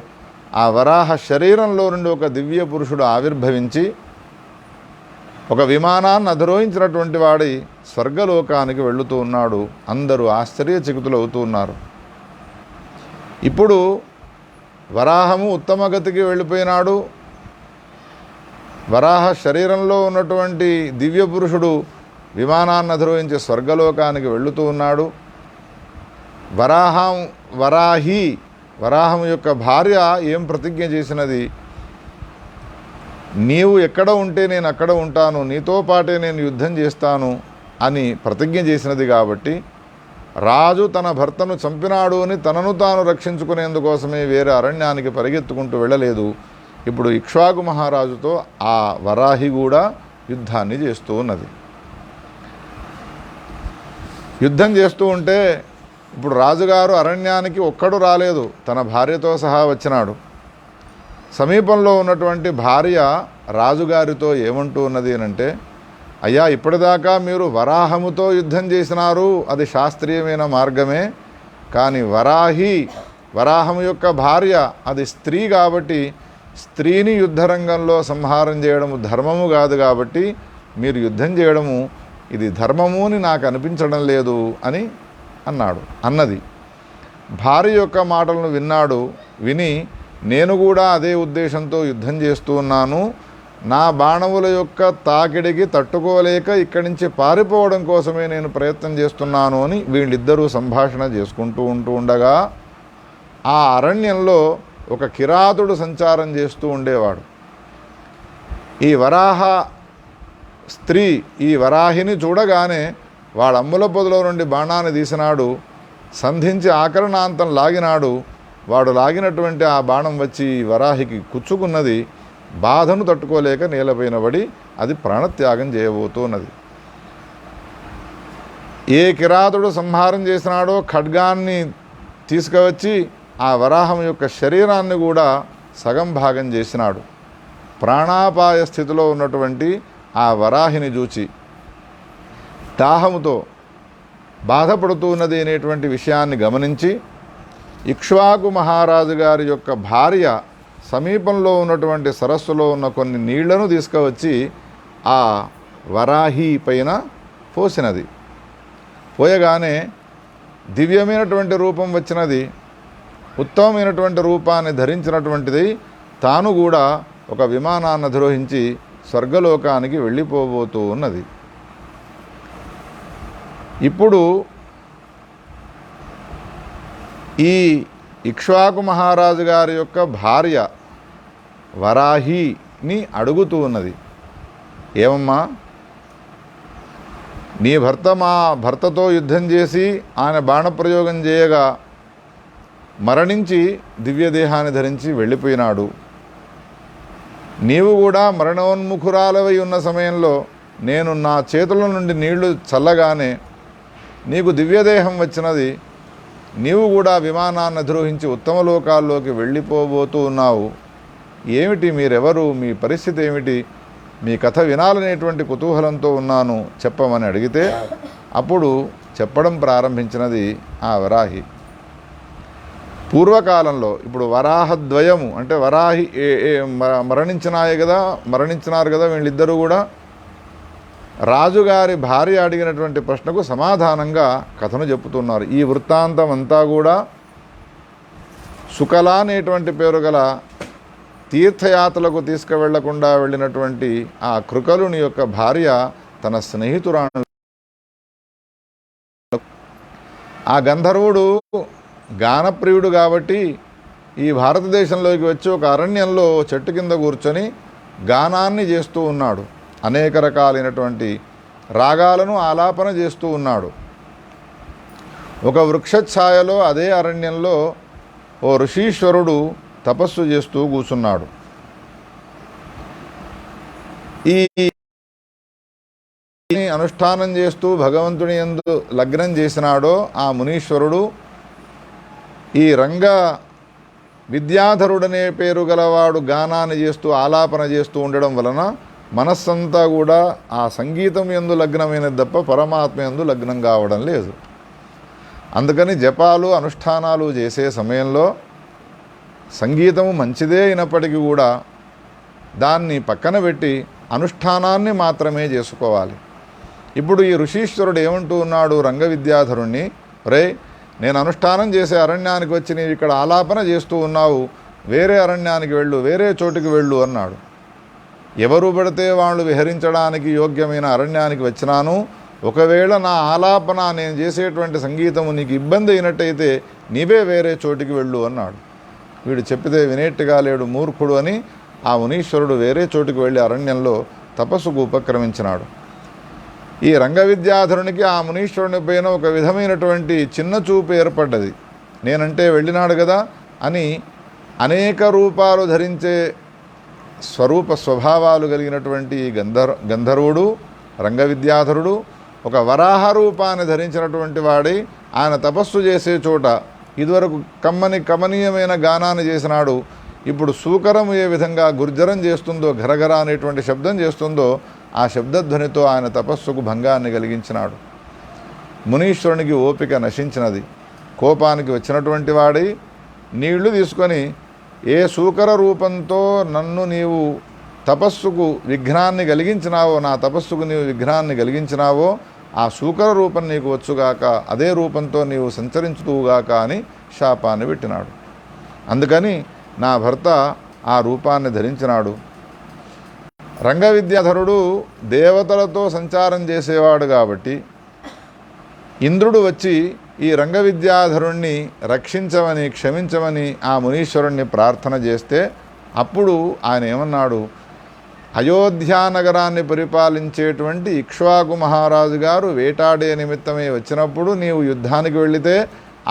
ఆ వరాహ శరీరంలో నుండి ఒక దివ్య పురుషుడు ఆవిర్భవించి ఒక విమానాన్ని అధిరోహించినటువంటి వాడి స్వర్గలోకానికి వెళుతూ ఉన్నాడు. అందరూ ఆశ్చర్యచకితులు అవుతూ ఉన్నారు. ఇప్పుడు వరాహము ఉత్తమగతికి వెళ్ళిపోయినాడు. వరాహ శరీరంలో ఉన్నటువంటి దివ్య పురుషుడు విమానాన్ని అధిరోహించి స్వర్గలోకానికి వెళుతూ ఉన్నాడు. వరాహం యొక్క భార్య ఏం ప్రతిజ్ఞ చేసినది, నీవు ఎక్కడ ఉంటే నేను అక్కడ ఉంటాను, నీతో పాటే నేను యుద్ధం చేస్తాను అని ప్రతిజ్ఞ చేసినది. కాబట్టి రాజు తన భర్తను చంపినాడు అని తనను తాను రక్షించుకునేందుకోసమే వేరే అరణ్యానికి పరిగెత్తుకుంటూ వెళ్ళలేదు. ఇప్పుడు ఇక్ష్వాకు మహారాజుతో ఆ వరాహి కూడా యుద్ధాన్ని చేస్తూ ఉన్నది. యుద్ధం చేస్తూ ఉంటే ఇప్పుడు రాజుగారు అరణ్యానికి ఒక్కడు రాలేదు, తన భార్యతో సహా వచ్చినాడు. సమీపంలో ఉన్నటువంటి భార్య రాజుగారితో ఏమంటూ ఉన్నది అంటే, అయ్యా ఇప్పటిదాకా మీరు వరాహముతో యుద్ధం చేసినారు, అది శాస్త్రీయమైన మార్గమే. కానీ వరాహము యొక్క భార్య అది స్త్రీ కాబట్టి స్త్రీని యుద్ధరంగంలో సంహారం చేయడము ధర్మము కాదు, కాబట్టి మీరు యుద్ధం చేయడము ఇది ధర్మము అని నాకు అనిపించడం లేదు అని అన్నది. భార్య యొక్క మాటలను విని నేను కూడా అదే ఉద్దేశంతో యుద్ధం చేస్తూ ఉన్నాను, నా బాణముల యొక్క తాకిడికి తట్టుకోలేక ఇక్కడి నుంచి పారిపోవడం కోసమే నేను ప్రయత్నం చేస్తున్నాను అని వీళ్ళిద్దరూ సంభాషణ చేసుకుంటూ ఉండగా ఆ అరణ్యంలో ఒక కిరాతుడు సంచారం చేస్తూ ఉండేవాడు. ఈ వరాహ స్త్రీ ఈ వరాహిని చూడగానే వాడు అమ్ముల పొదలో నుండి బాణాన్ని తీసినాడు, సంధించి ఆకరణాంతం లాగినాడు. వాడు లాగినటువంటి ఆ బాణం వచ్చి వరాహికి కుచ్చుకున్నది. బాధను తట్టుకోలేక నేలపైన పడి అది ప్రాణత్యాగం చేయబోతున్నది. ఏ కిరాతుడు సంహారం చేసినాడో ఖడ్గాన్ని తీసుకువచ్చి ఆ వరాహం యొక్క శరీరాన్ని కూడా సగం భాగం చేసినాడు. ప్రాణాపాయ స్థితిలో ఉన్నటువంటి ఆ వరాహిని చూచి దాహముతో బాధపడుతున్నది అనేటువంటి విషయాన్ని గమనించి ఇక్ష్వాకు మహారాజు గారి యొక్క భార్య సమీపంలో ఉన్నటువంటి సరస్సులో ఉన్న కొన్ని నీళ్లను తీసుకువచ్చి ఆ వరాహి పైన పోసినది. పోయగానే దివ్యమైనటువంటి రూపం వచ్చినది, ఉత్తమమైనటువంటి రూపాన్ని ధరించినటువంటిది. తాను కూడా ఒక విమానాన్ని అధిరోహించి స్వర్గలోకానికి వెళ్ళిపోబోతూ ఉన్నది. ఇప్పుడు ఈ ఇక్ష్వాకు మహారాజు గారి యొక్క భార్య వరాహిని అడుగుతూ ఉన్నది, ఏమమ్మా నీ భర్త మా భర్తతో యుద్ధం చేసి ఆయన బాణప్రయోగం చేయగా మరణించి దివ్యదేహాన్ని ధరించి వెళ్ళిపోయినాడు. నీవు కూడా మరణోన్ముఖురాలవై ఉన్న సమయంలో నేను నా చేతుల నుండి నీళ్లు చల్లగానే నీకు దివ్యదేహం వచ్చినది. నీవు కూడా విమానాన్ని అధిరోహించి ఉత్తమ లోకాల్లోకి వెళ్ళిపోబోతూ ఉన్నావు. ఏమిటి, మీరెవరు, మీ పరిస్థితి ఏమిటి, మీ కథ వినాలనేటువంటి కుతూహలంతో ఉన్నాను, చెప్పమని అడిగితే అప్పుడు చెప్పడం ప్రారంభించినది ఆ వరాహి. పూర్వకాలంలో ఇప్పుడు వరాహద్వయము అంటే వరాహి మరణించినారు కదా వీళ్ళిద్దరూ కూడా. రాజుగారి భార్య అడిగినటువంటి ప్రశ్నకు సమాధానంగా కథను చెప్పుతున్నారు. ఈ వృత్తాంతం అంతా కూడా సుకల అనేటువంటి పేరు గల తీర్థయాత్రలకు తీసుకువెళ్లకుండా వెళ్ళినటువంటి ఆ కృకలుని యొక్క భార్య తన స్నేహితురాలు ఆ గంధర్వుడు గానప్రియుడు కాబట్టి ఈ భారతదేశంలోకి వచ్చి ఒక అరణ్యంలో చెట్టు కింద కూర్చొని గానాన్ని చేస్తూ ఉన్నాడు. అనేక రకాలైనటువంటి రాగాలను ఆలాపన చేస్తూ ఉన్నాడు. ఒక వృక్షఛాయలో అదే అరణ్యంలో ఓ ఋషీశ్వరుడు తపస్సు చేస్తూ కూర్చున్నాడు. ఈ అనుష్ఠానం చేస్తూ భగవంతుని యందు లగ్నం చేసినాడో ఆ మునీశ్వరుడు ఈ రంగ విద్యాధరుడనే పేరు గలవాడు గానాన్ని చేస్తూ ఆలాపన చేస్తూ ఉండడం వలన మనస్సంతా కూడా ఆ సంగీతం యందు లగ్నమైనది తప్ప పరమాత్మ యందు లగ్నం కావడం లేదు. అందుకని జపాలు అనుష్ఠానాలు చేసే సమయంలో సంగీతము మంచిదే అయినప్పటికీ కూడా దాన్ని పక్కన పెట్టి అనుష్ఠానాన్ని మాత్రమే చేసుకోవాలి. ఇప్పుడు ఈ ఋషీశ్వరుడు ఏమంటూ ఉన్నాడు రంగ విద్యాధరుణ్ణి, రే నేను అనుష్ఠానం చేసే అరణ్యానికి వచ్చి నీవు ఇక్కడ ఆలాపన చేస్తూ ఉన్నావు, వేరే అరణ్యానికి వెళ్ళు, వేరే చోటుకి వెళ్ళు అన్నాడు. ఎవరు పడితే వాళ్ళు విహరించడానికి యోగ్యమైన అరణ్యానికి వచ్చినాను, ఒకవేళ నా ఆలాపన నేను చేసేటువంటి సంగీతము నీకు ఇబ్బంది అయినట్టయితే నీవే వేరే చోటికి వెళ్ళు అన్నాడు. వీడు చెప్పితే వినేట్టుగా లేడు, మూర్ఖుడు అని ఆ మునీశ్వరుడు వేరే చోటుకు వెళ్ళి అరణ్యంలో తపస్సుకు ఉపక్రమించినాడు. ఈ రంగ విద్యాధరునికి ఆ మునీశ్వరుని పైన ఒక విధమైనటువంటి చిన్న చూపు ఏర్పడ్డది. నేనంటే వెళ్ళినాడు కదా అని అనేక రూపాలు ధరించే స్వరూప స్వభావాలు కలిగినటువంటి గంధర్వుడు రంగ విద్యాధరుడు ఒక వరాహ రూపాన్ని ధరించినటువంటి వాడై ఆయన తపస్సు చేసే చోట ఇదివరకు కమనీయమైన గానాన్ని చేసినాడు. ఇప్పుడు సూకరం ఏ విధంగా గుర్జరం చేస్తుందో, ఘరఘర అనేటువంటి శబ్దం చేస్తుందో ఆ శబ్దధ్వనితో ఆయన తపస్సుకు భంగాన్ని కలిగించినాడు. మునీశ్వరునికి ఓపిక నశించినది. కోపానికి వచ్చినటువంటి వాడై నీళ్లు తీసుకొని, ఏ సూకర రూపంతో నన్ను నీవు తపస్సుకు విఘ్నాన్ని కలిగించినావో, నా తపస్సుకు నీవు విఘ్నాన్ని కలిగించినావో ఆ సూకర రూపం నీకు వచ్చుగాక, అదే రూపంతో నీవు సంచరించుతువుగాక అని శాపాన్ని పెట్టినాడు. అందుకని నా భర్త ఆ రూపాన్ని ధరించినాడు. రంగవిద్యాధరుడు దేవతలతో సంచారం చేసేవాడు కాబట్టి ఇంద్రుడు వచ్చి ఈ రంగవిద్యాధరుణ్ణి రక్షించమని, క్షమించమని ఆ మునీశ్వరుణ్ణి ప్రార్థన చేస్తే అప్పుడు ఆయన ఏమన్నాడు, అయోధ్యా నగరాన్ని పరిపాలించేటువంటి ఇక్ష్వాకు మహారాజు గారు వేటాడే నిమిత్తమై వచ్చినప్పుడు నీవు యుద్ధానికి వెళితే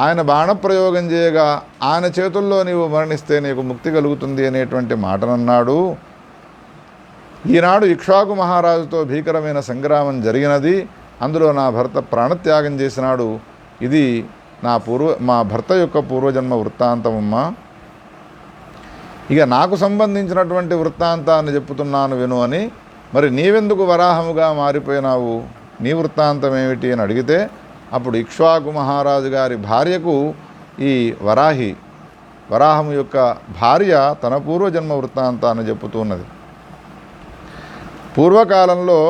ఆయన బాణప్రయోగం చేయగా ఆయన చేతుల్లో నీవు మరణిస్తే నీకు ముక్తి కలుగుతుంది అనేటువంటి మాటనన్నాడు. ఈనాడు ఇక్ష్వాకు మహారాజుతో భీకరమైన సంగ్రామం జరిగినది. అందులో నా భర్త ప్రాణత్యాగం చేసినాడు. ఇది మా భర్త యొక్క పూర్వజన్మ వృత్తాంతమమ్మా. ఇక నాకు సంబంధించినటువంటి వృత్తాంతాన్ని చెప్పుతున్నాను విను అని. మరి నీవెందుకు వరాహముగా మారిపోయినావు, నీ వృత్తాంతం ఏమిటి అని అడిగితే అప్పుడు ఇక్ష్వాకు మహారాజు గారి భార్యకు ఈ వరాహము యొక్క భార్య తన పూర్వజన్మ వృత్తాంతాన్ని చెప్పుతున్నది. పూర్వకాలంలో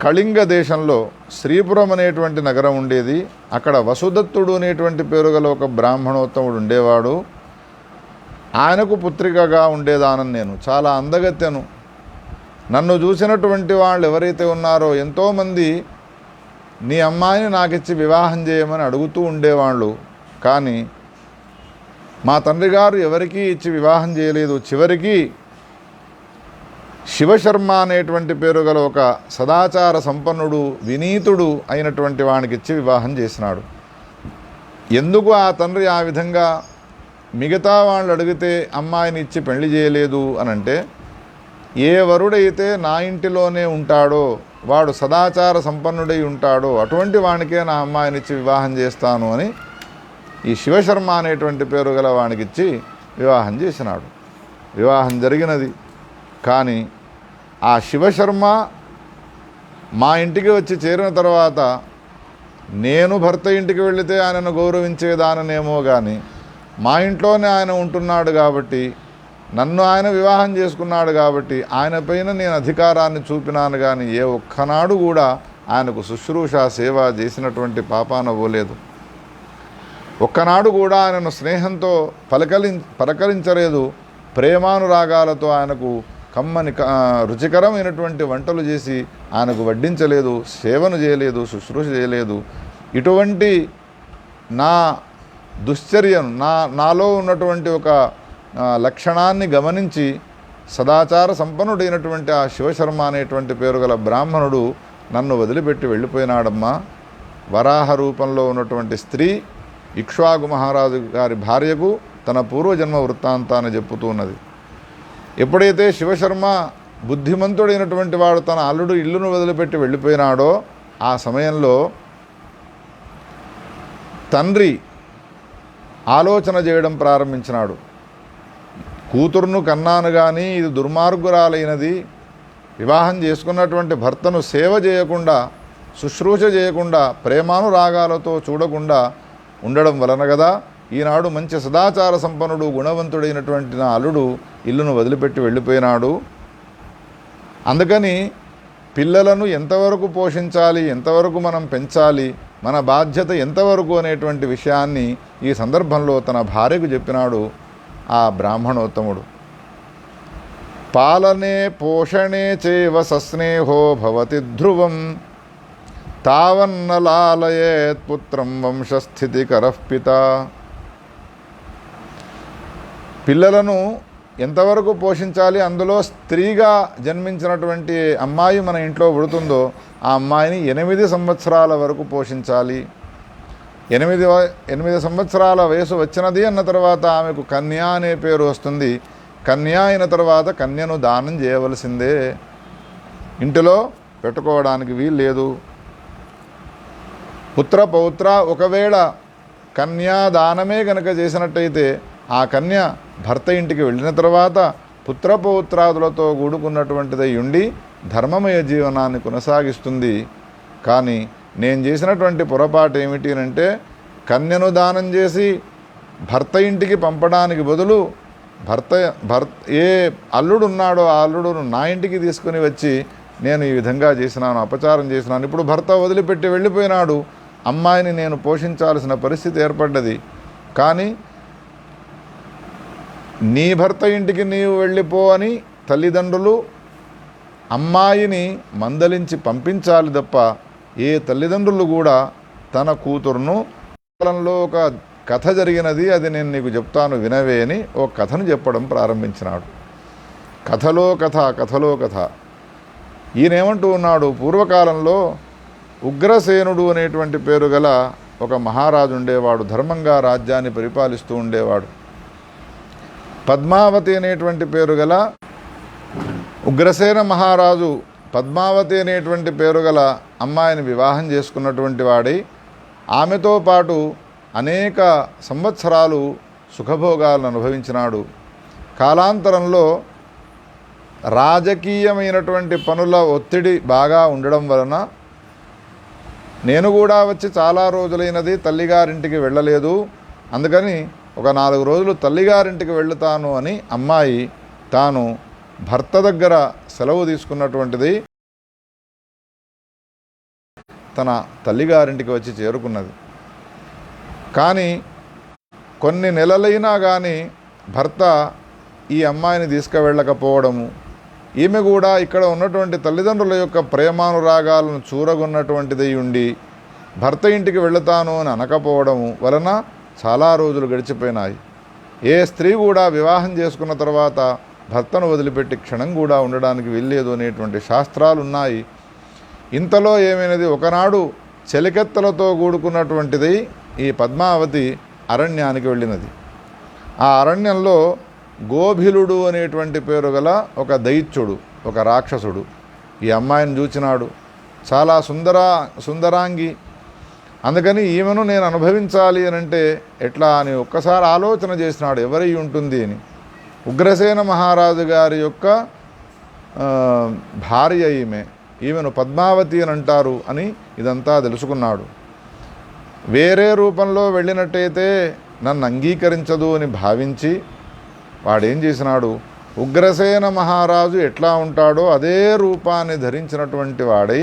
కళింగ దేశంలో శ్రీపురం అనేటువంటి నగరం ఉండేది. అక్కడ వసుదత్తుడు అనేటువంటి పేరు గల ఒక బ్రాహ్మణోత్తముడు ఉండేవాడు. ఆయనకు పుత్రికగా ఉండేదానని నేను. చాలా అందగత్తెను. నన్ను చూసినటువంటి వాళ్ళు ఎవరైతే ఉన్నారో ఎంతోమంది నీ అమ్మాయిని నాకిచ్చి వివాహం చేయమని అడుగుతూ ఉండేవాళ్ళు. కానీ మా తండ్రి గారు ఎవరికీ ఇచ్చి వివాహం చేయలేదు. చివరికి శివశర్మ అనేటువంటి పేరు గల ఒక సదాచార సంపన్నుడు, వినీతుడు అయినటువంటి వానికి ఇచ్చి వివాహం చేసినాడు. ఎందుకు ఆ తండ్రి ఆ విధంగా మిగతా వాళ్ళు అడిగితే అమ్మాయిని ఇచ్చి పెళ్లి చేయలేదు అనంటే, ఏ వరుడైతే నా ఇంటిలోనే ఉంటాడో, వాడు సదాచార సంపన్నుడై ఉంటాడో అటువంటి వానికే నా అమ్మాయినిచ్చి వివాహం చేస్తాను అని ఈ శివశర్మ అనేటువంటి పేరు గల వానికిచ్చి వివాహం చేసినాడు. వివాహం జరిగినది. కానీ ఆ శివశర్మ మా ఇంటికి వచ్చి చేరిన తర్వాత నేను భర్త ఇంటికి వెళితే ఆయనను గౌరవించేదాననేమో కానీ మా ఇంట్లోనే ఆయన ఉంటున్నాడు కాబట్టి, నన్ను ఆయన వివాహం చేసుకున్నాడు కాబట్టి ఆయన పైన నేను అధికారాన్ని చూపినాను. కానీ ఏ ఒక్కనాడు కూడా ఆయనకు శుశ్రూష సేవ చేసినటువంటి పాపాన పోలేదు. ఒక్కనాడు కూడా ఆయనను స్నేహంతో పలకరించలేదు. ప్రేమానురాగాలతో ఆయనకు కమ్మని రుచికరమైనటువంటి వంటలు చేసి ఆయనకు వడ్డించలేదు, సేవను చేయలేదు, శుశ్రూష చేయలేదు. ఇటువంటి నా దుశ్చర్యను, నాలో ఉన్నటువంటి ఒక లక్షణాన్ని గమనించి సదాచార సంపన్నుడైనటువంటి ఆ శివశర్మ అనేటువంటి పేరు గల బ్రాహ్మణుడు నన్ను వదిలిపెట్టి వెళ్ళిపోయినాడమ్మా. వరాహ రూపంలో ఉన్నటువంటి స్త్రీ ఇక్ష్వాకు మహారాజు గారి భార్యకు తన పూర్వజన్మ వృత్తాంతాన్ని చెప్పుతూ ఉన్నది. ఎప్పుడైతే శివశర్మ బుద్ధిమంతుడైనటువంటి వాడు తన అల్లుడు ఇల్లును వదిలిపెట్టి వెళ్ళిపోయినాడో ఆ సమయంలో తండ్రి ఆలోచన చేయడం ప్రారంభించినాడు. కూతురును కన్నాను కానీ ఇది దుర్మార్గురాలైనది, వివాహం చేసుకున్నటువంటి భర్తను సేవ చేయకుండా, శుశ్రూష చేయకుండా, ప్రేమానురాగాలతో చూడకుండా ఉండడం వలన కదా ఈనాడు మంచి సదాచార సంపన్నుడు, గుణవంతుడైనటువంటి నా అల్లుడు ఇల్లును వదిలిపెట్టి వెళ్ళిపోయినాడు. అందుకని పిల్లలను ఎంతవరకు పోషించాలి, ఎంతవరకు మనం పెంచాలి, మన బాధ్యత ఎంతవరకు అనేటువంటి విషయాన్ని ఈ సందర్భంలో తన భార్యకు చెప్పినాడు ఆ బ్రాహ్మణోత్తముడు. పాలనే పోషణే చేవ సస్నేహో భవతి ధ్రువం తావన్న లాలయేత్ పుత్రం వంశస్థితికరః పిత. పిల్లలను ఎంతవరకు పోషించాలి, అందులో స్త్రీగా జన్మించినటువంటి అమ్మాయి మన ఇంట్లో పుడుతుందో ఆ అమ్మాయిని 8 సంవత్సరాల వరకు పోషించాలి. 8 సంవత్సరాల వయసు వచ్చినది అన్న తర్వాత ఆమెకు కన్య అనే పేరు వస్తుంది. కన్య అయిన తర్వాత కన్యను దానం చేయవలసిందే, ఇంటిలో పెట్టుకోవడానికి వీలు లేదు. పుత్ర పౌత్ర ఒకవేళ కన్యాదానమే గనక చేసినట్టయితే ఆ కన్య భర్త ఇంటికి వెళ్ళిన తర్వాత పుత్రపౌత్రాదులతో కూడుకున్నటువంటిదై ఉండి ధర్మమయ జీవనాన్ని కొనసాగిస్తుంది. కానీ నేను చేసినటువంటి పొరపాటు ఏమిటి అంటే, కన్యను దానం చేసి భర్త ఇంటికి పంపడానికి బదులు భర్త ఏ అల్లుడు ఉన్నాడో ఆ అల్లుడును నా ఇంటికి తీసుకుని వచ్చి నేను ఈ విధంగా చేసినాను, అపచారం చేసినాను. ఇప్పుడు భర్త వదిలిపెట్టి వెళ్ళిపోయినాడు, అమ్మాయిని నేను పోషించాల్సిన పరిస్థితి ఏర్పడ్డది. కానీ నీ భర్త ఇంటికి నీవు వెళ్ళిపో అని తల్లిదండ్రులు అమ్మాయిని మందలించి పంపించాలి తప్ప ఏ తల్లిదండ్రులు కూడా తన కూతురును కాలంలో ఒక కథ జరిగినది, అది నేను నీకు చెప్తాను వినవే అని ఓ కథను చెప్పడం ప్రారంభించినాడు. కథలో కథ, కథలో కథ. ఈయనేమంటూ ఉన్నాడు, పూర్వకాలంలో ఉగ్రసేనుడు అనేటువంటి పేరు గల ఒక మహారాజు ఉండేవాడు. ధర్మంగా రాజ్యాన్ని పరిపాలిస్తూ ఉండేవాడు. పద్మావతి అనేటువంటి పేరు గల ఉగ్రసేన మహారాజు పద్మావతి అనేటువంటి పేరు గల అమ్మాయిని వివాహం చేసుకున్నటువంటి వాడై ఆమెతో పాటు అనేక సంవత్సరాలు సుఖభోగాలను అనుభవించినాడు. కాలాంతరంలో రాజకీయమైనటువంటి పనుల ఒత్తిడి బాగా ఉండడం వలన నేను కూడా వచ్చి చాలా రోజులైనది, తల్లిగారింటికి వెళ్ళలేదు, అందుకని ఒక 4 రోజులు తల్లిగారింటికి వెళుతాను అని అమ్మాయి తాను భర్త దగ్గర సెలవు తీసుకున్నటువంటిది తన తల్లిగారింటికి వచ్చి చేరుకున్నది. కానీ కొన్ని నెలలైనా కానీ భర్త ఈ అమ్మాయిని తీసుకువెళ్ళకపోవడము, ఈమె కూడా ఇక్కడ ఉన్నటువంటి తల్లిదండ్రుల యొక్క ప్రేమానురాగాలను చూరగొన్నటువంటిది ఉండి భర్త ఇంటికి వెళుతాను అని అనకపోవడము వలన చాలా రోజులు గడిచిపోయినాయి. ఏ స్త్రీ కూడా వివాహం చేసుకున్న తర్వాత భర్తను వదిలిపెట్టి క్షణం కూడా ఉండడానికి వీల్లేదు అనేటువంటి శాస్త్రాలు ఉన్నాయి. ఇంతలో ఏమైనది, ఒకనాడు చెలికెత్తలతో కూడుకున్నటువంటిది ఈ పద్మావతి అరణ్యానికి వెళ్ళినది. ఆ అరణ్యంలో గోభిలుడు అనేటువంటి పేరు గల ఒక దైత్యుడు, ఒక రాక్షసుడు ఈ అమ్మాయిని చూచినాడు. చాలా సుందరాంగి, అందుకని ఈమెను నేను అనుభవించాలి అని అంటే ఎట్లా అని ఒక్కసారి ఆలోచన చేసినాడు, ఎవరై ఉంటుంది అని. ఉగ్రసేన మహారాజు గారి యొక్క భార్య ఈమెను పద్మావతి అని అంటారు అని ఇదంతా తెలుసుకున్నాడు. వేరే రూపంలో వెళ్ళినట్టయితే నన్ను అంగీకరించదు అని భావించి వాడేం చేసినాడు, ఉగ్రసేన మహారాజు ఎట్లా ఉంటాడో అదే రూపాన్ని ధరించినటువంటి వాడై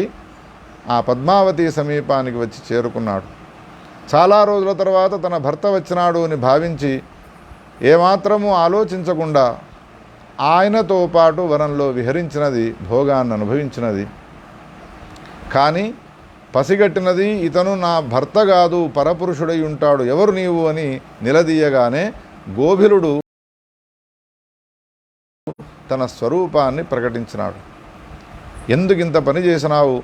ఆ పద్మావతి సమీపానికి వచ్చి చేరుకున్నాడు. చాలా రోజుల తర్వాత తన భర్త వచ్చినాడు అని భావించి ఏమాత్రము ఆలోచించకుండా ఆయనతో పాటు వనంలో విహరించినది, భోగాన్ని అనుభవించినది. కానీ పసిగట్టినది, ఇతను నా భర్త కాదు, పరపురుషుడై ఉంటాడు, ఎవరు నీవు అని నిలదీయగానే గోభిలుడు తన స్వరూపాన్ని ప్రకటించినాడు. ఎందుకింత పని చేసినావు,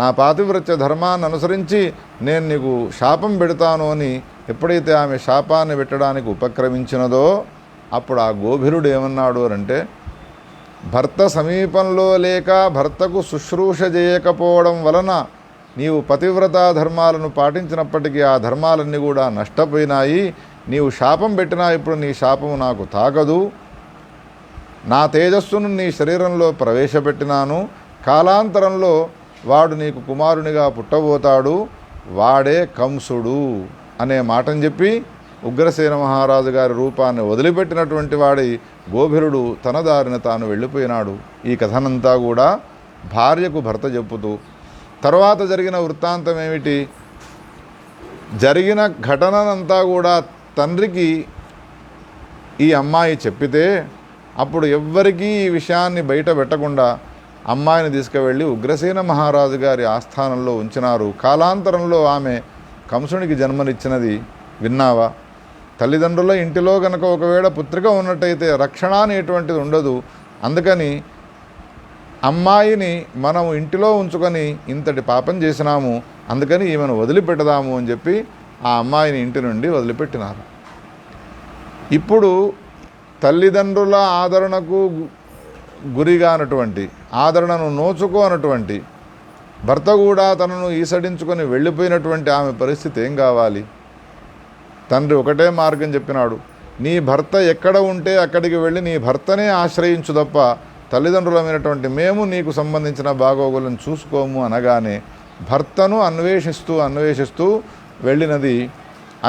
నా పాతివ్రత్య ధర్మాన్ని అనుసరించి నేను నీకు శాపం పెడతాను అని ఎప్పుడైతే ఆమె శాపాన్ని పెట్టడానికి ఉపక్రమించినదో అప్పుడు ఆ గోభిలుడు ఏమన్నాడు అంటే, భర్త సమీపంలో లేక భర్తకు శుశ్రూష చేయకపోవడం వలన నీవు పతివ్రతా ధర్మాలను పాటించినప్పటికీ ఆ ధర్మాలన్నీ కూడా నష్టపోయినాయి. నీవు శాపం పెట్టినా ఇప్పుడు నీ శాపము నాకు తాకదు. నా తేజస్సును నీ శరీరంలో ప్రవేశపెట్టినాను. కాలాంతరంలో వాడు నీకు కుమారునిగా పుట్టబోతాడు, వాడే కంసుడు అనే మాటని చెప్పి ఉగ్రసేన మహారాజు గారి రూపాన్ని వదిలిపెట్టినటువంటి వాడి గోభిలుడు తన దారిన తాను వెళ్ళిపోయినాడు. ఈ కథనంతా కూడా భార్యకు భర్త చెప్పుతూ తర్వాత జరిగిన వృత్తాంతం ఏమిటి, జరిగిన ఘటనంతా కూడా తండ్రికి ఈ అమ్మాయి చెప్పితే అప్పుడు ఎవ్వరికీ ఈ విషయాన్ని బయట పెట్టకుండా అమ్మాయిని తీసుకువెళ్ళి ఉగ్రసేన మహారాజు గారి ఆస్థానంలో ఉంచినారు. కాలాంతరంలో ఆమె కంసునికి జన్మనిచ్చినది విన్నావా? తల్లిదండ్రుల ఇంటిలో గనక ఒకవేళ పుత్రిక ఉన్నట్టయితే రక్షణ అనేటువంటిది ఉండదు. అందుకని అమ్మాయిని మనము ఇంటిలో ఉంచుకొని ఇంతటి పాపం చేసినాము, అందుకని ఈమెను వదిలిపెట్టదాము అని చెప్పి ఆ అమ్మాయిని ఇంటి నుండి వదిలిపెట్టినారు. ఇప్పుడు తల్లిదండ్రుల ఆదరణకు గురిగానటువంటి, ఆదరణను నోచుకోనటువంటి భర్త కూడా తనను ఈసడించుకొని వెళ్ళిపోయినటువంటి ఆమె పరిస్థితి ఏం కావాలి? తండ్రి ఒకటే మార్గం చెప్పినాడు, నీ భర్త ఎక్కడ ఉంటే అక్కడికి వెళ్ళి నీ భర్తనే ఆశ్రయించు తప్ప తల్లిదండ్రులమైనటువంటి మేము నీకు సంబంధించిన బాగోగులను చూసుకోము అనగానే భర్తను అన్వేషిస్తూ వెళ్ళినది.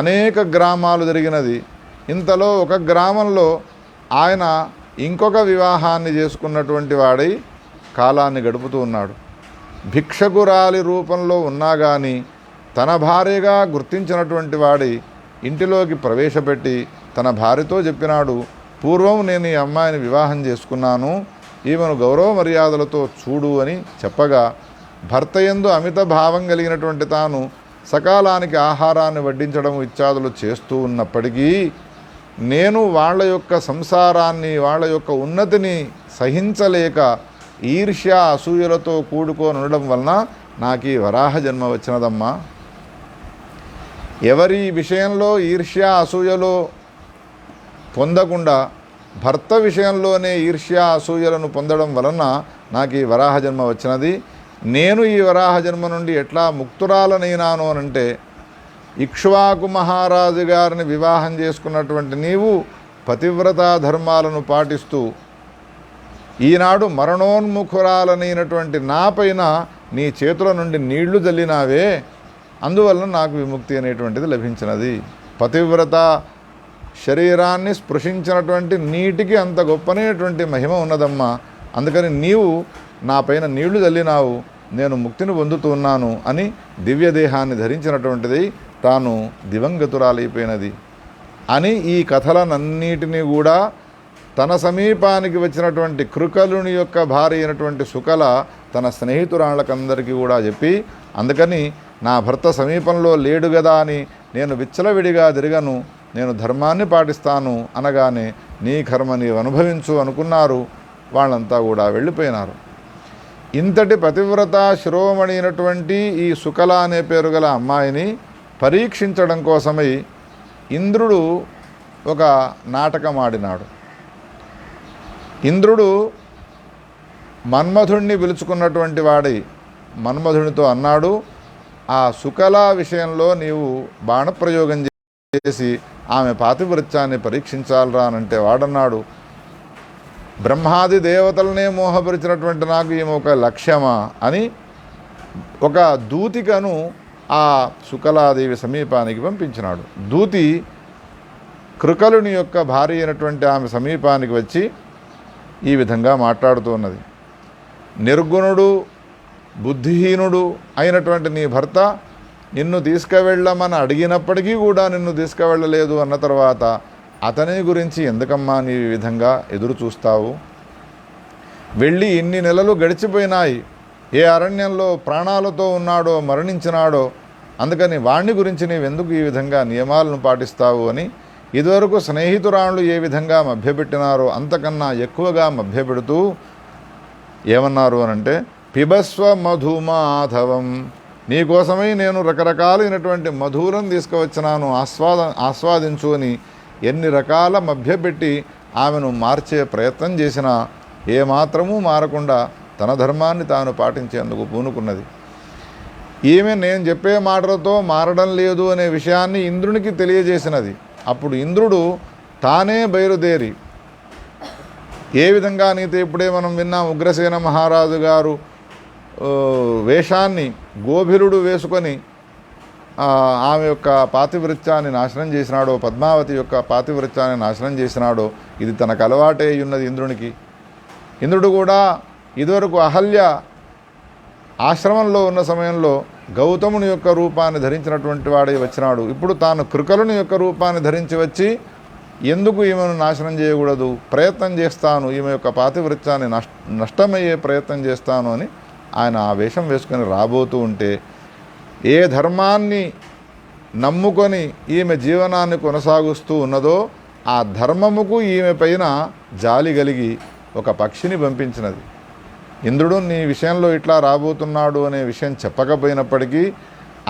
అనేక గ్రామాలు తిరిగినది. ఇంతలో ఒక గ్రామంలో ఆయన ఇంకొక వివాహాన్ని చేసుకున్నటువంటి వాడై కాలాన్ని గడుపుతూ ఉన్నాడు. భిక్షకురాలి రూపంలో ఉన్నా కానీ తన భార్యగా గుర్తించినటువంటి వాడి ఇంటిలోకి ప్రవేశపెట్టి తన భార్యతో చెప్పినాడు, పూర్వం నేను ఈ అమ్మాయిని వివాహం చేసుకున్నాను, ఈమెను గౌరవ మర్యాదలతో చూడు అని చెప్పగా భర్త యందు అమిత భావం కలిగినటువంటి తాను సకాలానికి ఆహారాన్ని వడ్డించడం ఇత్యాదులు చేస్తూ ఉన్నప్పటికీ నేను వాళ్ళ యొక్క సంసారాన్ని, వాళ్ళ యొక్క ఉన్నతిని సహించలేక ఈర్ష్య అసూయలతో కూడుకొని ఉండడం వలన నాకు ఈ వరాహ జన్మ వచ్చినదమ్మా. ఎవరి విషయంలో ఈర్ష్య అసూయలో పొందకుండా భర్త విషయంలోనే ఈర్ష్య అసూయలను పొందడం వలన నాకు ఈ వరాహ జన్మ వచ్చినది. నేను ఈ వరాహ జన్మ నుండి ఎట్లా ముక్తురాలనైనాను అనంటే, ఇక్ష్వాకు మహారాజు గారిని వివాహం చేసుకున్నటువంటి నీవు పతివ్రతా ధర్మాలను పాటిస్తూ ఈనాడు మరణోన్ముఖురాలనైనటువంటి నా పైన నీ చేతుల నుండి నీళ్లు జల్లినావే, అందువలన నాకు విముక్తి అనేటువంటిది లభించినది. పతివ్రత శరీరాన్ని స్పృశించినటువంటి నీటికి అంత గొప్పనేటువంటి మహిమ ఉన్నదమ్మా. అందుకని నీవు నా పైన నీళ్లు జల్లినావు, నేను ముక్తిని పొందుతున్నాను అని దివ్యదేహాన్ని ధరించినటువంటిది తాను దివంగతురాలైపోయినది అని ఈ కథలనన్నిటినీ కూడా తన సమీపానికి వచ్చినటువంటి కృకలుని యొక్క భార్య అయినటువంటి సుకల తన స్నేహితురాళ్ళకందరికీ కూడా చెప్పి, అందుకని నా భర్త సమీపంలో లేడు కదా అని నేను విచ్చలవిడిగా తిరగను, నేను ధర్మాన్ని పాటిస్తాను అనగానే నీ కర్మ నీవు అనుభవించు అనుకున్నారు. వాళ్ళంతా కూడా వెళ్ళిపోయినారు. ఇంతటి పతివ్రత శిరోమణి అయినటువంటి ఈ సుకల అనే పేరు గల అమ్మాయిని పరీక్షించడం కోసమై ఇంద్రుడు ఒక నాటకం ఆడినాడు. ఇంద్రుడు మన్మధుణ్ణి పిలుచుకున్నటువంటి వాడి మన్మధునితో అన్నాడు, ఆ సుకల విషయంలో నీవు బాణప్రయోగం చేసి ఆమె పాతివృత్యాన్ని పరీక్షించాలరా అనంటే వాడన్నాడు, బ్రహ్మాది దేవతలనే మోహపరిచినటువంటి నాకు ఈమె ఒక లక్ష్యమా అని ఒక దూతికను ఆ సుకలాదేవి సమీపానికి పంపించినాడు. దూతి కృకలుని యొక్క భార్య అయినటువంటి ఆమె సమీపానికి వచ్చి ఈ విధంగా మాట్లాడుతూ ఉన్నది, నిర్గుణుడు బుద్ధిహీనుడు అయినటువంటి నీ భర్త నిన్ను తీసుకువెళ్ళమని అడిగినప్పటికీ కూడా నిన్ను తీసుకువెళ్ళలేదు అన్న తర్వాత అతని గురించి ఎందుకమ్మా నీ ఈ విధంగా ఎదురు చూస్తావు? వెళ్ళి ఇన్ని నెలలు గడిచిపోయినాయి, ఏ అరణ్యంలో ప్రాణాలతో ఉన్నాడో మరణించినాడో, అందుకని వాణ్ణి గురించి నీవెందుకు ఈ విధంగా నియమాలను పాటిస్తావు అని ఇదివరకు స్నేహితురాళ్ళు ఏ విధంగా మభ్యపెట్టినారో అంతకన్నా ఎక్కువగా మభ్యపెడుతూ ఏమన్నారు అనంటే, పిబస్వ మధుమాధవం, నీకోసమై నేను రకరకాలైనటువంటి మధువులను తీసుకువచ్చినాను, ఆస్వాదించు అని ఎన్ని రకాల మభ్యపెట్టి ఆమెను మార్చే ప్రయత్నం చేసినా ఏమాత్రమూ మారకుండా తన ధర్మాన్ని తాను పాటించేందుకు పూనుకున్నది. ఈమె నేను చెప్పే మాటలతో మారడం లేదు అనే విషయాన్ని ఇంద్రునికి తెలియజేసినది. అప్పుడు ఇంద్రుడు తానే బయలుదేరి, ఏ విధంగా నీతో ఇప్పుడే మనం విన్నాం, ఉగ్రసేన మహారాజు గారు వేషాన్ని గోభిలుడు వేసుకొని ఆమె యొక్క పాతివృత్యాన్ని నాశనం చేసినాడో, పద్మావతి యొక్క పాతివృత్యాన్ని నాశనం చేసినాడో, ఇది తనకు అలవాటే ఉన్నది ఇంద్రునికి. ఇంద్రుడు కూడా ఇదివరకు అహల్య ఆశ్రమంలో ఉన్న సమయంలో గౌతముని యొక్క రూపాన్ని ధరించినటువంటి వాడే వచ్చినాడు. ఇప్పుడు తాను కృకలుని యొక్క రూపాన్ని ధరించి వచ్చి ఎందుకు ఈమెను నాశనం చేయకూడదు, ప్రయత్నం చేస్తాను, ఈమె యొక్క పాతివృత్యాన్ని నష్టమయ్యే ప్రయత్నం చేస్తాను అని ఆయన ఆ వేషం వేసుకొని రాబోతూ ఉంటే, ఏ ధర్మాన్ని నమ్ముకొని ఈమె జీవనాన్ని కొనసాగిస్తూ ఉన్నదో ఆ ధర్మముకు ఈమె పైన జాలి కలిగి ఒక పక్షిని పంపించినది. ఇంద్రుడు నీ విషయంలో ఇట్లా రాబోతున్నాడు అనే విషయం చెప్పకపోయినప్పటికీ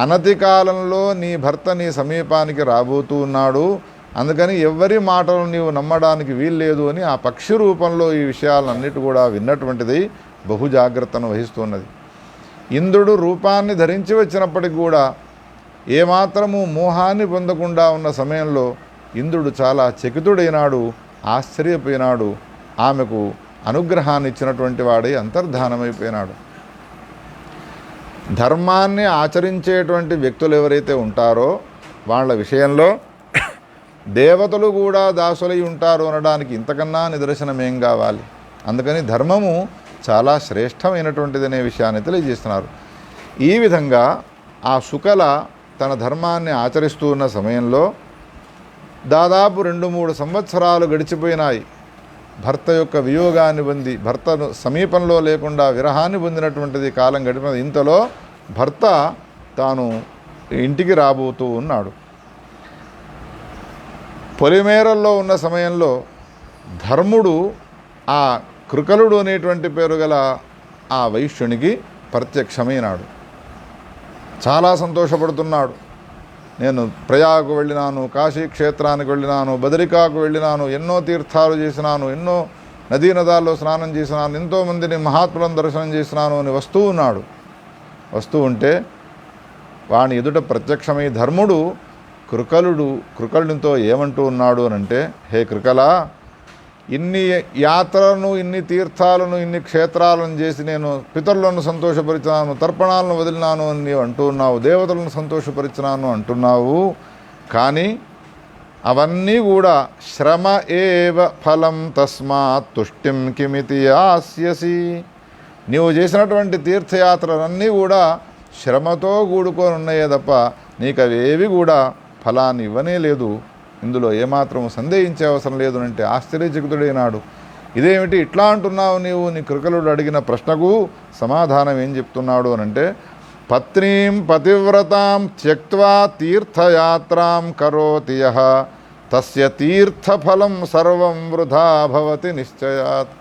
అనతి కాలంలో నీ భర్త నీ సమీపానికి రాబోతూ ఉన్నాడు, అందుకని ఎవ్వరి మాటలు నీవు నమ్మడానికి వీల్లేదు అని ఆ పక్షి రూపంలో ఈ విషయాలన్నిటి కూడా విన్నటువంటిది బహు జాగ్రత్తను వహిస్తున్నది. ఇంద్రుడు రూపాన్ని ధరించి వచ్చినప్పటికి కూడా ఏమాత్రము మోహాన్ని పొందకుండా ఉన్న సమయంలో ఇంద్రుడు చాలా చకితుడైనాడు, ఆశ్చర్యపోయినాడు. ఆమెకు అనుగ్రహాన్ని ఇచ్చినటువంటి వాడై అంతర్ధానమైపోయినాడు. ధర్మాన్ని ఆచరించేటువంటి వ్యక్తులు ఎవరైతే ఉంటారో వాళ్ళ విషయంలో దేవతలు కూడా దాసులై ఉంటారు అనడానికి ఇంతకన్నా నిదర్శనం ఏం కావాలి? అందుకని ధర్మము చాలా శ్రేష్టమైనటువంటిదనే విషయాన్ని తెలియజేస్తున్నారు. ఈ విధంగా ఆ శుకల తన ధర్మాన్ని ఆచరిస్తూ ఉన్న సమయంలో దాదాపు 2-3 సంవత్సరాలు గడిచిపోయినాయి. భర్త యొక్క వియోగాన్ని పొంది, భర్తను సమీపంలో లేకుండా విరహాన్ని పొందినటువంటిది కాలం గడిపినది. ఇంతలో భర్త తాను ఇంటికి రాబోతూ ఉన్నాడు. పొలిమేరల్లో ఉన్న సమయంలో ధర్ముడు ఆ కృకలుడు అనేటువంటి పేరు గల ఆ వైశ్యునికి ప్రత్యక్షమైనాడు. చాలా సంతోషపడుతున్నాడు. నేను ప్రయాగకు వెళ్ళినాను, కాశీ క్షేత్రానికి వెళ్ళినాను, బదరికాకు వెళ్ళినాను, ఎన్నో తీర్థాలు చేసినాను, ఎన్నో నదీనదాల్లో స్నానం చేసినాను, ఎంతోమందిని మహాత్ములను దర్శనం చేసినాను అని వస్తూ ఉన్నాడు. వస్తూ ఉంటే వాని ఎదుట ప్రత్యక్షమై ధర్ముడు కృకలునితో ఏమంటూ ఉన్నాడు అనంటే, హే కృకలా, ఇన్ని యాత్రలను, ఇన్ని తీర్థాలను, ఇన్ని క్షేత్రాలను చేసి నేను పితరులను సంతోషపరిచినాను, తర్పణాలను వదిలినాను అని నీవు అంటూ ఉన్నావు, దేవతలను సంతోషపరిచినాను అంటున్నావు. కానీ అవన్నీ కూడా శ్రమ ఏవ ఫలం, తస్మాత్ తుష్టిం కిమితి యాస్యసి. నీవు చేసినటువంటి తీర్థయాత్రలన్నీ కూడా శ్రమతో కూడుకొని ఉన్నాయే తప్ప నీకు అవేవి కూడా ఫలాన్ని ఇవ్వనే లేదు. ఇందులో ఏమాత్రం సందేహించే అవసరం లేదు అంటే ఆశ్చర్యచకితుడైనాడు. ఇదేమిటి ఇట్లా అంటున్నావు నీవు? నీ కృకలుడు అడిగిన ప్రశ్నకు సమాధానం ఏం చెప్తున్నాడు అనంటే, పత్నీం పతివ్రతాం త్యక్త్వా తీర్థయాత్రాం కరోతి యః తస్య తీర్థఫలం సర్వం వృధా భవతి నిశ్చయాత్.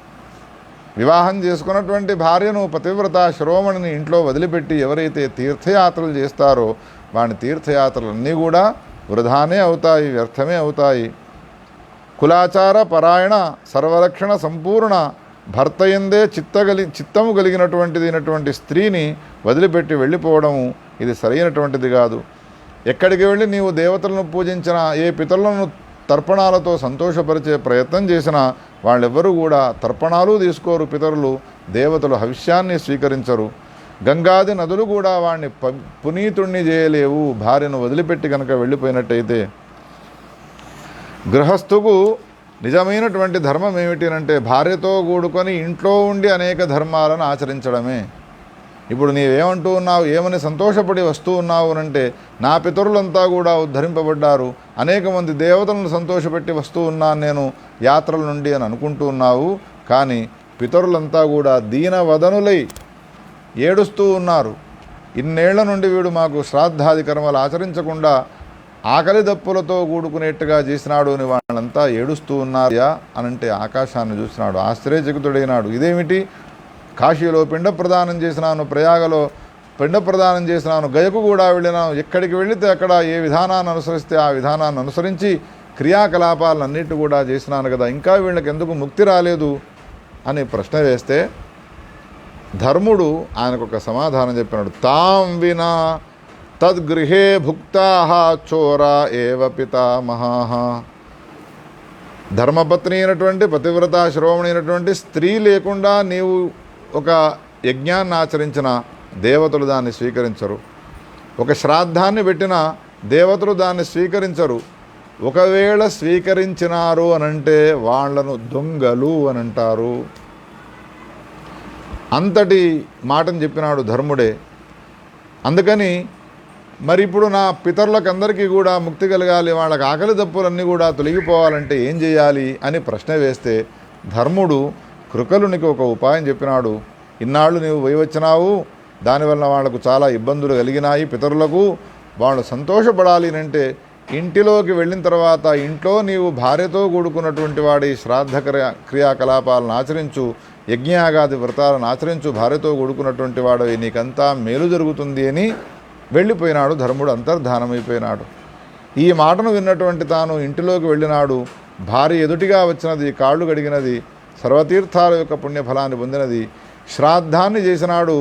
వివాహం చేసుకున్నటువంటి భార్యను, పతివ్రత శిరోమణిని ఇంట్లో వదిలిపెట్టి ఎవరైతే తీర్థయాత్రలు చేస్తారో వాని తీర్థయాత్రలన్నీ కూడా వృధానే అవుతాయి, వ్యర్థమే అవుతాయి. కులాచార పరాయణ సర్వలక్షణ సంపూర్ణ భర్తయందే చిత్తము కలిగినటువంటి స్త్రీని వదిలిపెట్టి వెళ్ళిపోవడము ఇది సరైనటువంటిది కాదు. ఎక్కడికి వెళ్ళి నీవు దేవతలను పూజించినా, ఏ పితరులను తర్పణాలతో సంతోషపరిచే ప్రయత్నం చేసినా వాళ్ళెవ్వరూ కూడా తర్పణాలు తీసుకోరు. పితరులు, దేవతలు హవిష్యాన్ని స్వీకరించరు. గంగాది నదులు కూడా వాడిని పునీతుణ్ణి చేయలేవు భార్యను వదిలిపెట్టి కనుక వెళ్ళిపోయినట్టయితే. గృహస్థుకు నిజమైనటువంటి ధర్మం ఏమిటి అంటే భార్యతో కూడుకొని ఇంట్లో ఉండి అనేక ధర్మాలను ఆచరించడమే. ఇప్పుడు నీవేమంటూ ఉన్నావు, ఏమని సంతోషపడి వస్తూ ఉన్నావు అంటే, నా పితరులంతా కూడా ఉద్ధరింపబడ్డారు, అనేక మంది దేవతలను సంతోషపెట్టి వస్తూ ఉన్నాను నేను యాత్రల నుండి అని అనుకుంటూ ఉన్నావు. కానీ పితరులంతా కూడా దీనవదనులై ఏడుస్తూ ఉన్నారు. ఇన్నేళ్ల నుండి వీడు మాకు శ్రాద్ధాది కర్మలు ఆచరించకుండా ఆకలి దప్పులతో కూడుకునేట్టుగా చేసినాడు అని వాళ్ళంతా ఏడుస్తూ ఉన్నారయ్యా అనంటే ఆకాశాన్ని చూసినాడు, ఆశ్చర్యచకితుడైనాడు. ఇదేమిటి? కాశీలో పిండ ప్రదానం చేసినాను, ప్రయాగలో పిండ ప్రదానం చేసినాను, గయకు కూడా వెళ్ళినాను, ఎక్కడికి వెళితే అక్కడ ఏ విధానాన్ని అనుసరిస్తే ఆ విధానాన్ని అనుసరించి క్రియాకలాపాలన్నిటి కూడా చేసినాను కదా, ఇంకా వీళ్ళకి ఎందుకు ముక్తి రాలేదు అని ప్రశ్న వేస్తే ధర్ముడు ఆయనకు ఒక సమాధానం చెప్పినాడు. తాం వినా తద్గృహే భుక్తాః చోరా ఏవ పితామహాః. ధర్మపత్ని అయినటువంటి పతివ్రత శిరోమణి అయినటువంటి స్త్రీ లేకుండా నీవు ఒక యజ్ఞాన్ని ఆచరించిన దేవతలు దాన్ని స్వీకరించరు. ఒక శ్రాద్ధాన్ని పెట్టిన దేవతలు దాన్ని స్వీకరించరు. ఒకవేళ స్వీకరించినారు అనంటే వాళ్లను దొంగలు అని అంటారు. అంతటి మాటను చెప్పినాడు ధర్ముడే. అందుకని మరి ఇప్పుడు నా పితరులకు అందరికీ కూడా ముక్తి కలగాలి, వాళ్ళకి ఆకలి దప్పులన్నీ కూడా తొలగిపోవాలంటే ఏం చేయాలి అని ప్రశ్న వేస్తే ధర్ముడు కృకలునికి ఒక ఉపాయం చెప్పినాడు. ఇన్నాళ్ళు నీవు పోయి వచ్చినావు, దానివల్ల వాళ్లకు చాలా ఇబ్బందులు కలిగినాయి. పితరులకు వాళ్ళు సంతోషపడాలి అంటే ఇంటిలోకి వెళ్ళిన తర్వాత ఇంట్లో నీవు భార్యతో కూడుకున్నటువంటి వాడి శ్రాద్ధ క్రియాకలాపాలను ఆచరించు, యజ్ఞయాగాది వ్రతాలను ఆచరించు, భార్యతో కూడుకున్నటువంటి వాడు నీకంతా మేలు జరుగుతుంది అని వెళ్ళిపోయినాడు. ధర్ముడు అంతర్ధానమైపోయినాడు. ఈ మాటను విన్నటువంటి తాను ఇంటిలోకి వెళ్ళినాడు. భార్య ఎదుటిగా వచ్చినది, కాళ్ళు గడిగినది, సర్వతీర్థాల యొక్క పుణ్యఫలాన్ని పొందినది. శ్రాద్ధాన్ని చేసినాడు.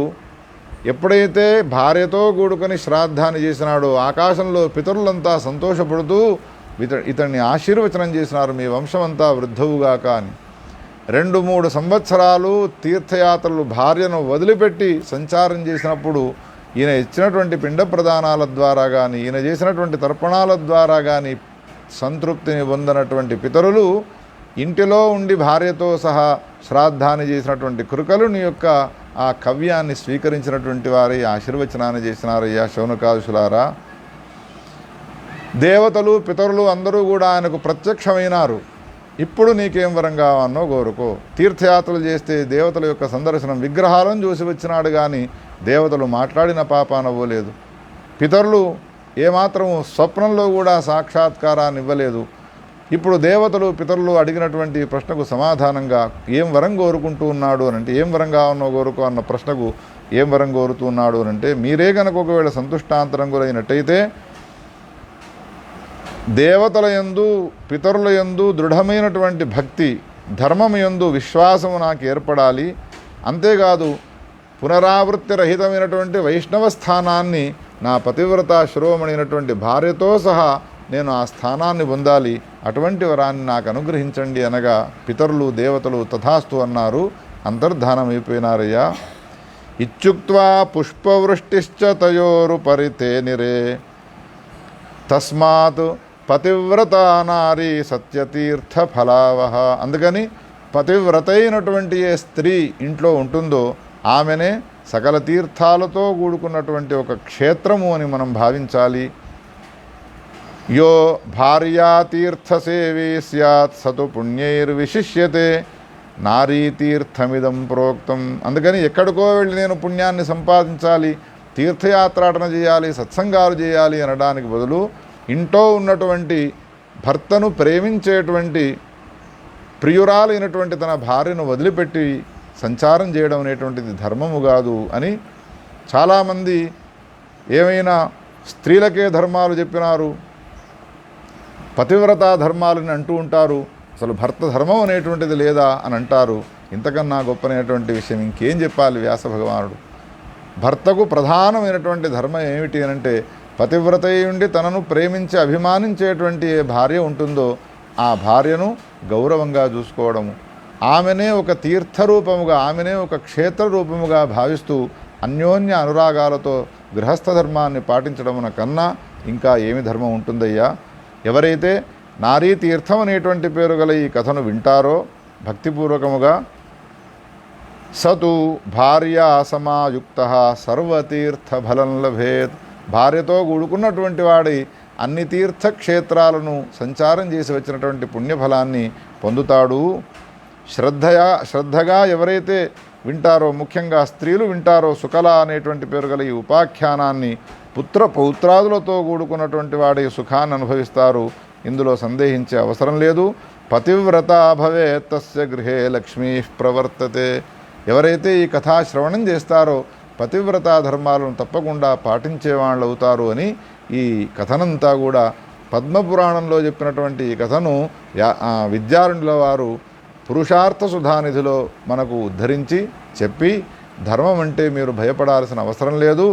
ఎప్పుడైతే భార్యతో కూడుకొని శ్రాద్ధాన్ని చేసినాడో ఆకాశంలో పితరులంతా సంతోషపడుతూ ఇతన్ని ఆశీర్వచనం చేసినారు, మీ వంశమంతా వృద్ధవుగాక అని. 2-3 సంవత్సరాలు తీర్థయాత్రలు భార్యను వదిలిపెట్టి సంచారం చేసినప్పుడు ఈయన ఇచ్చినటువంటి పిండ ప్రదానాల ద్వారా కానీ ఈయన చేసినటువంటి తర్పణాల ద్వారా కానీ సంతృప్తిని పొందినటువంటి పితరులు ఇంటిలో ఉండి భార్యతో సహా శ్రాద్ధాన్ని చేసినటువంటి కురుకలుని యొక్క ఆ కవ్యాన్ని స్వీకరించినటువంటి వారి ఆశీర్వచనాన్ని చేసినారయ్యా శౌనకాదుషులారా. దేవతలు పితరులు అందరూ కూడా ఆయనకు ప్రత్యక్షమైనారు. ఇప్పుడు నీకేం వరం కావాలనో కోరుకో. తీర్థయాత్రలు చేస్తే దేవతల యొక్క సందర్శనం, విగ్రహాలను చూసి వచ్చినాడు కానీ దేవతలు మాట్లాడిన పాపాన పోలేదు. పితరులు ఏమాత్రము స్వప్నంలో కూడా సాక్షాత్కారాన్ని ఇవ్వలేదు. ఇప్పుడు దేవతలు పితరులు అడిగినటువంటి ప్రశ్నకు సమాధానంగా ఏం వరం కోరుకుంటూ ఉన్నాడు అని అంటే, ఏం వరం కావాలనో కోరుకో అన్న ప్రశ్నకు ఏం వరం కోరుతూ ఉన్నాడు అని అంటే, మీరే కనుక ఒకవేళ సంతుష్టాంతరంగులైనట్టయితే దేవతల యందు పితరుల యందు దృఢమైనటువంటి భక్తి, ధర్మము యందు విశ్వాసము నాకు ఏర్పడాలి. అంతేకాదు పునరావృత్తి రహితమైనటువంటి వైష్ణవ స్థానాన్ని నా పతివ్రత శిరోమణినటువంటి భార్యతో సహా నేను ఆ స్థానాన్ని పొందాలి. అటువంటి వరాన్ని నాకు అనుగ్రహించండి అనగా పితరులు దేవతలు తథాస్తు అన్నారు. అంతర్ధానమైపోయినారయ్యా. ఇత్యుక్త్వా పుష్పవృష్టిశ్చ తయోరుపరి తేనిరే తస్మాత్ పతివ్రత నారీ సత్యతీర్థ ఫలావహ. అందుకని పతివ్రత అయినటువంటి ఏ స్త్రీ ఇంట్లో ఉంటుందో ఆమెనే సకల తీర్థాలతో కూడుకున్నటువంటి ఒక క్షేత్రము అని మనం భావించాలి. యో భార్యాతీర్థసేవీ స్యాత్ సతు పుణ్యైర్విశిష్యతే నారీతీర్థమిదం ప్రోక్తం. అందుకని ఎక్కడికో వెళ్ళి నేను పుణ్యాన్ని సంపాదించాలి, తీర్థయాత్రాటన చేయాలి, సత్సంగాలు చేయాలి అనడానికి బదులు ఇంట్లో ఉన్నటువంటి భర్తను ప్రేమించేటువంటి ప్రియురాలైనటువంటి తన భార్యను వదిలిపెట్టి సంచారం చేయడం అనేటువంటిది ధర్మము కాదు అని చాలామంది ఏమైనా స్త్రీలకే ధర్మాలు చెప్పినారు, పతివ్రత ధర్మాలని అంటూ ఉంటారు. అసలు భర్త ధర్మం అనేటువంటిది లేదా అని అంటారు. ఇంతకన్నా గొప్పనైనటువంటి విషయం ఇంకేం చెప్పాలి వ్యాస భగవానుడు. భర్తకు ప్రధానమైనటువంటి ధర్మం ఏమిటి అనంటే, పతివ్రత ఉండి తనను ప్రేమించి అభిమానించేటువంటి ఏ భార్య ఉంటుందో ఆ భార్యను గౌరవంగా చూసుకోవడము, ఆమెనే ఒక తీర్థరూపముగా, ఆమెనే ఒక క్షేత్ర రూపముగా భావిస్తూ అన్యోన్య అనురాగాలతో గృహస్థ ధర్మాన్ని పాటించడమున కన్నా ఇంకా ఏమి ధర్మం ఉంటుందయ్యా. ఎవరైతే నారీ తీర్థం అనేటువంటి పేరు గల ఈ కథను వింటారో భక్తిపూర్వకముగా, సతు భార్యా సమాయుక్త సర్వతీర్థ ఫలం లభేత్. భార్యతో కూడుకున్నటువంటి వాడి అన్ని తీర్థక్షేత్రాలను సంచారం చేసి వచ్చినటువంటి పుణ్యఫలాన్ని పొందుతాడు. శ్రద్ధగా ఎవరైతే వింటారో, ముఖ్యంగా స్త్రీలు వింటారో, సుకల అనేటువంటి పేరు గల ఈ ఉపాఖ్యానాన్ని పౌత్రాదులతో కూడుకున్నటువంటి వాడి సుఖాన్ని అనుభవిస్తారు. ఇందులో సందేహించే అవసరం లేదు. పతివ్రత భవేత్ తస్య గృహే లక్ష్మీ ప్రవర్తతే. ఎవరైతే ఈ కథా శ్రవణం చేస్తారో పతివ్రత ధర్మాలను తప్పకుండా పాటించేవాళ్ళు అవుతారు అని ఈ కథనంతా కూడా పద్మపురాణంలో చెప్పినటువంటి ఈ కథను విద్యారణ్యుల వారు పురుషార్థ సుధానిధిలో మనకు ఉద్ధరించి చెప్పి, ధర్మం అంటే మీరు భయపడాల్సిన అవసరం లేదు,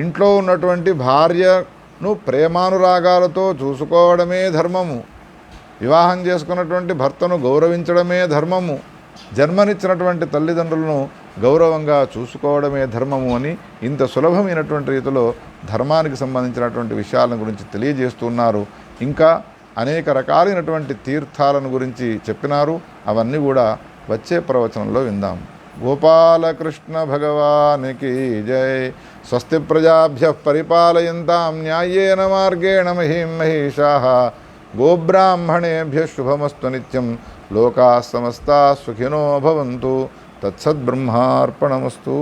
ఇంట్లో ఉన్నటువంటి భార్యను ప్రేమానురాగాలతో చూసుకోవడమే ధర్మము, వివాహం చేసుకున్నటువంటి భర్తను గౌరవించడమే ధర్మము, జన్మనిచ్చినటువంటి తల్లిదండ్రులను గౌరవంగా చూసుకోవడమే ధర్మము అని ఇంత సులభమైనటువంటి రీతిలో ధర్మానికి సంబంధించినటువంటి విషయాలను గురించి తెలియజేస్తున్నారు. ఇంకా అనేక రకాలైనటువంటి తీర్థాలను గురించి చెప్పినారు. అవన్నీ కూడా వచ్చే ప్రవచనంలో విందాం. గోపాలకృష్ణ భగవానికి జై. స్వస్తి ప్రజాభ్య పరిపాలయంతాం న్యాయేన మార్గేణ మహిం మహిషాః. గోబ్రాహ్మణేభ్య శుభమస్తు నిత్యం. లోకాః సమస్తాః సుఖినో భవంతు. తత్సద్బ్రహ్మార్పణమస్తు.